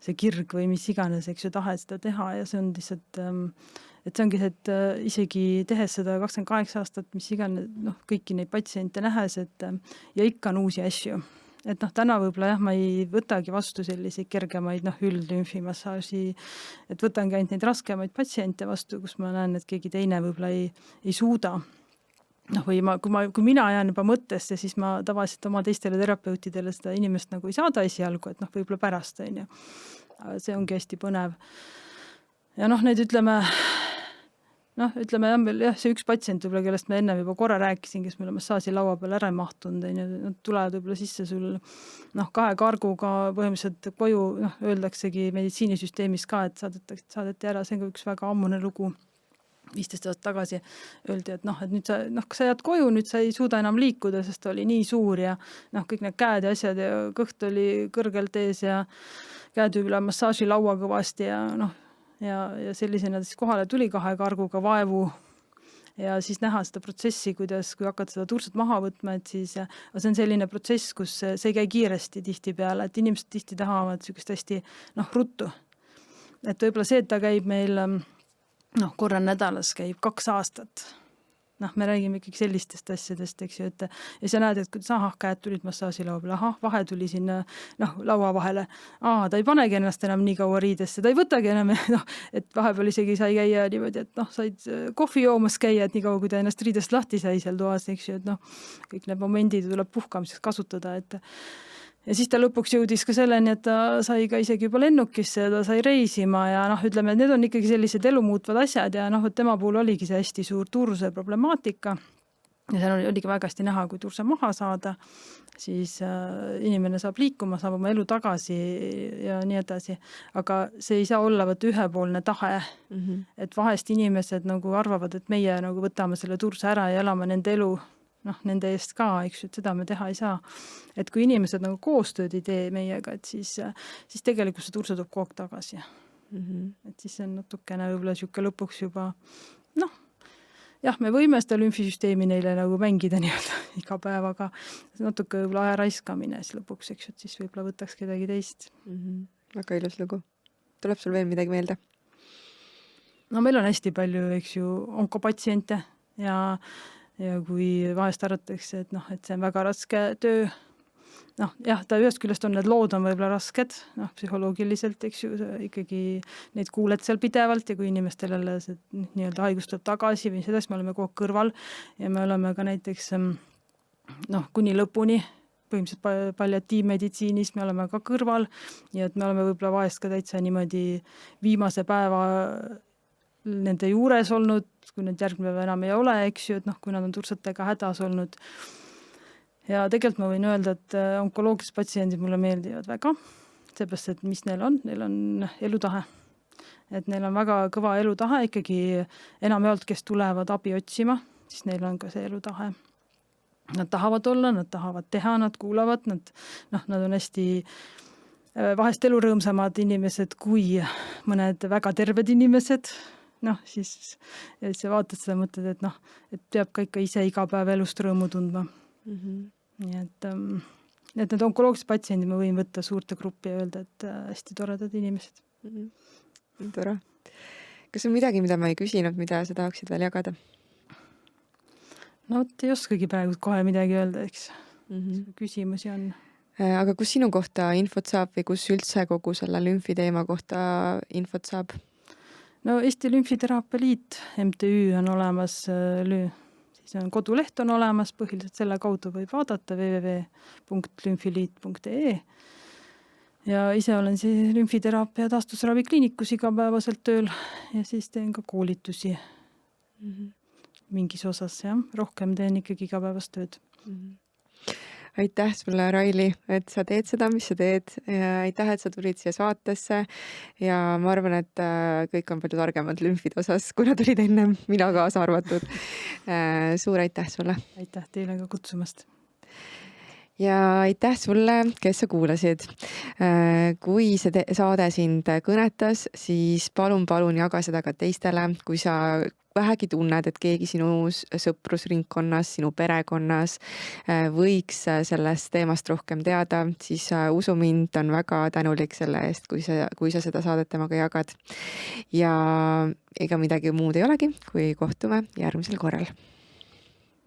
see kirg või mis iganes, eks ju, tahe seda teha ja see on lihtsalt, et see ongi see, et isegi tehes seda 28 aastat, mis iganes, kõiki neid patsiente nähes, et ja ikka on uusi asju. Et täna võib-olla ma ei võtagi vastu selliseid kergemaid üldlümfimassaaži, et võtangi ainult neid raskemaid patsiente vastu, kus ma näen, et keegi teine võib-olla ei suuda. Või kui mina jään juba mõttesse, siis ma tavaliselt oma teistele terapeutidele seda inimest ei saada esialgu, et võib-olla pärast. See ongi hästi põnev. Ja need ütleme see üks patsient, kellest ma enne juba korra rääkisin, kes meil massaaži laua peal ära ei mahtunud, nad tulevad võib-olla sisse sul 2 karguga põhimõtteliselt koju, öeldaksegi meditsiinisüsteemis ka, et saadeti ära, see on ka üks väga ammune lugu. 15 aastat tagasi öeldi, et nüüd sa jääd koju, nüüd sa ei suuda enam liikuda, sest oli nii suur ja kõik need käed ja asjad ja kõht oli kõrgelt ees ja käed üle massaaži laua kõvasti ja sellisena siis kohale tuli 2 karguga vaevu ja siis näha seda protsessi, kui hakkad seda turset maha võtma, et siis see on selline protsess, kus see ei käi kiiresti tihtipeale, et inimesed tihti tahavad sellist hästi ruttu. Et võib-olla see, et ta käib meil korra nädalas käib 2 aastat. me räägime ikkagi sellistest asjadest, eks ju, et ja sa näed, et kuidas käed tulid massaažilaua peale, vahe tuli sinna laua vahele. Ta ei panegi ennast enam nii kaua riidesse, ta ei võtagi enam, et vahepeal isegi sai käia niimoodi, et said kohvi joomas käia, et nii kaua, kui ta ennast riidest lahti sai seal toas, eks ju, et kõik need momendid tuleb puhkamiseks kasutada, ja siis ta lõpuks jõudis ka selleni, et ta sai ka isegi juba lennukisse ja ta sai reisima ja ütleme, et need on ikkagi sellised elumuutvad asjad ja et tema puhul oligi see hästi suur turse problemaatika ja seal oligi väga hästi näha, kui turse maha saada, siis inimene saab liikuma, saab oma elu tagasi ja nii edasi. Aga see ei saa olla ühepoolne tahe, et vahest inimesed arvavad, et meie võtame selle turse ära ja elame nende elu nende eest ka, eks ju, et seda me teha ei saa. Et kui inimesed koostööd ei tee meiega, et siis tegelikult see turse tuleb kogu aeg tagasi. Et siis see on natukene võib-olla siuke lõpuks juba, jah, me võime seda lümfisüsteemi neile mängida nii-öelda iga päev, aga natuke võib-olla aja raiskamine siis lõpuks, eks ju, et siis võib-olla võtaks kedagi teist. Väga ilus lugu. Tuleb sul veel midagi meelde? Meil on hästi palju, eks ju, onkopatsiente ja kui vahest arvatakse, et see on väga raske töö, jah, ta ühest küljest on, need lood on võib-olla rasked, psühholoogiliselt, eks ju, ikkagi neid kuuled seal pidevalt ja kui inimestel jälle see nii-öelda haigus tuleb tagasi või seda, siis me oleme kogu kõrval ja me oleme ka näiteks kuni lõpuni, põhimõtteliselt palliatiivmeditsiinis me oleme ka kõrval ja et me oleme võib-olla vahest ka täitsa niimoodi viimase päeva nende juures olnud, kui need järgmine päev enam ei ole, eks ju, et kui nad on tursetega hädas olnud. Ja tegelikult ma võin öelda, et onkoloogilised patsiendid mulle meeldivad väga, seepärast, et mis neil on elutahe. Et neil on väga kõva elutahe, ikkagi enamjaolt, kes tulevad abi otsima, siis neil on ka see elutahe. Nad tahavad olla, nad tahavad teha, nad kuulavad, nad on hästi vahest elurõõmsamad inimesed kui mõned väga terved inimesed, siis vaatad seda mõtled, et peab ka ikka ise iga päev elust rõõmu tundma. Nii et need onkoloogilised patsiendid ma võin võtta suurte gruppi ja öelda, et hästi toredad inimesed. Tore. Kas on midagi, mida ma ei küsinud, mida sa tahaksid veel jagada? Ei oskagi praegu kohe midagi öelda, eks. Küsimusi on. Aga kus sinu kohta infot saab või kus üldse kogu selle lümfiteema kohta infot saab? Eesti Lümfiteraapia Liit, MTÜ on olemas, siis on koduleht on olemas, põhiliselt selle kaudu võib vaadata www.lümfiliit.ee ja ise olen siis lümfiteraapia taastusravikliinikus igapäevaselt tööl ja siis teen ka koolitusi mingis osas, rohkem teen ikkagi igapäevast tööd. Aitäh sulle, Raili, et sa teed seda, mis sa teed. Ja aitäh, et sa tulid siia saatesse ja ma arvan, et kõik on palju targemad lümfide osas, kui nad olid enne, mina kaasa arvatud. Suur aitäh sulle. Aitäh teile ka kutsumast. Ja aitäh sulle, kes sa kuulasid. Kui see saade sind kõnetas, siis palun jaga seda ka teistele, kui sa vähegi tunned, et keegi sinu sõprusringkonnas, sinu perekonnas võiks sellest teemast rohkem teada, siis usu mind, on väga tänulik selle eest, kui sa seda saadet temaga jagad. Ja ega midagi muud ei olegi, kui kohtume järgmisel korral.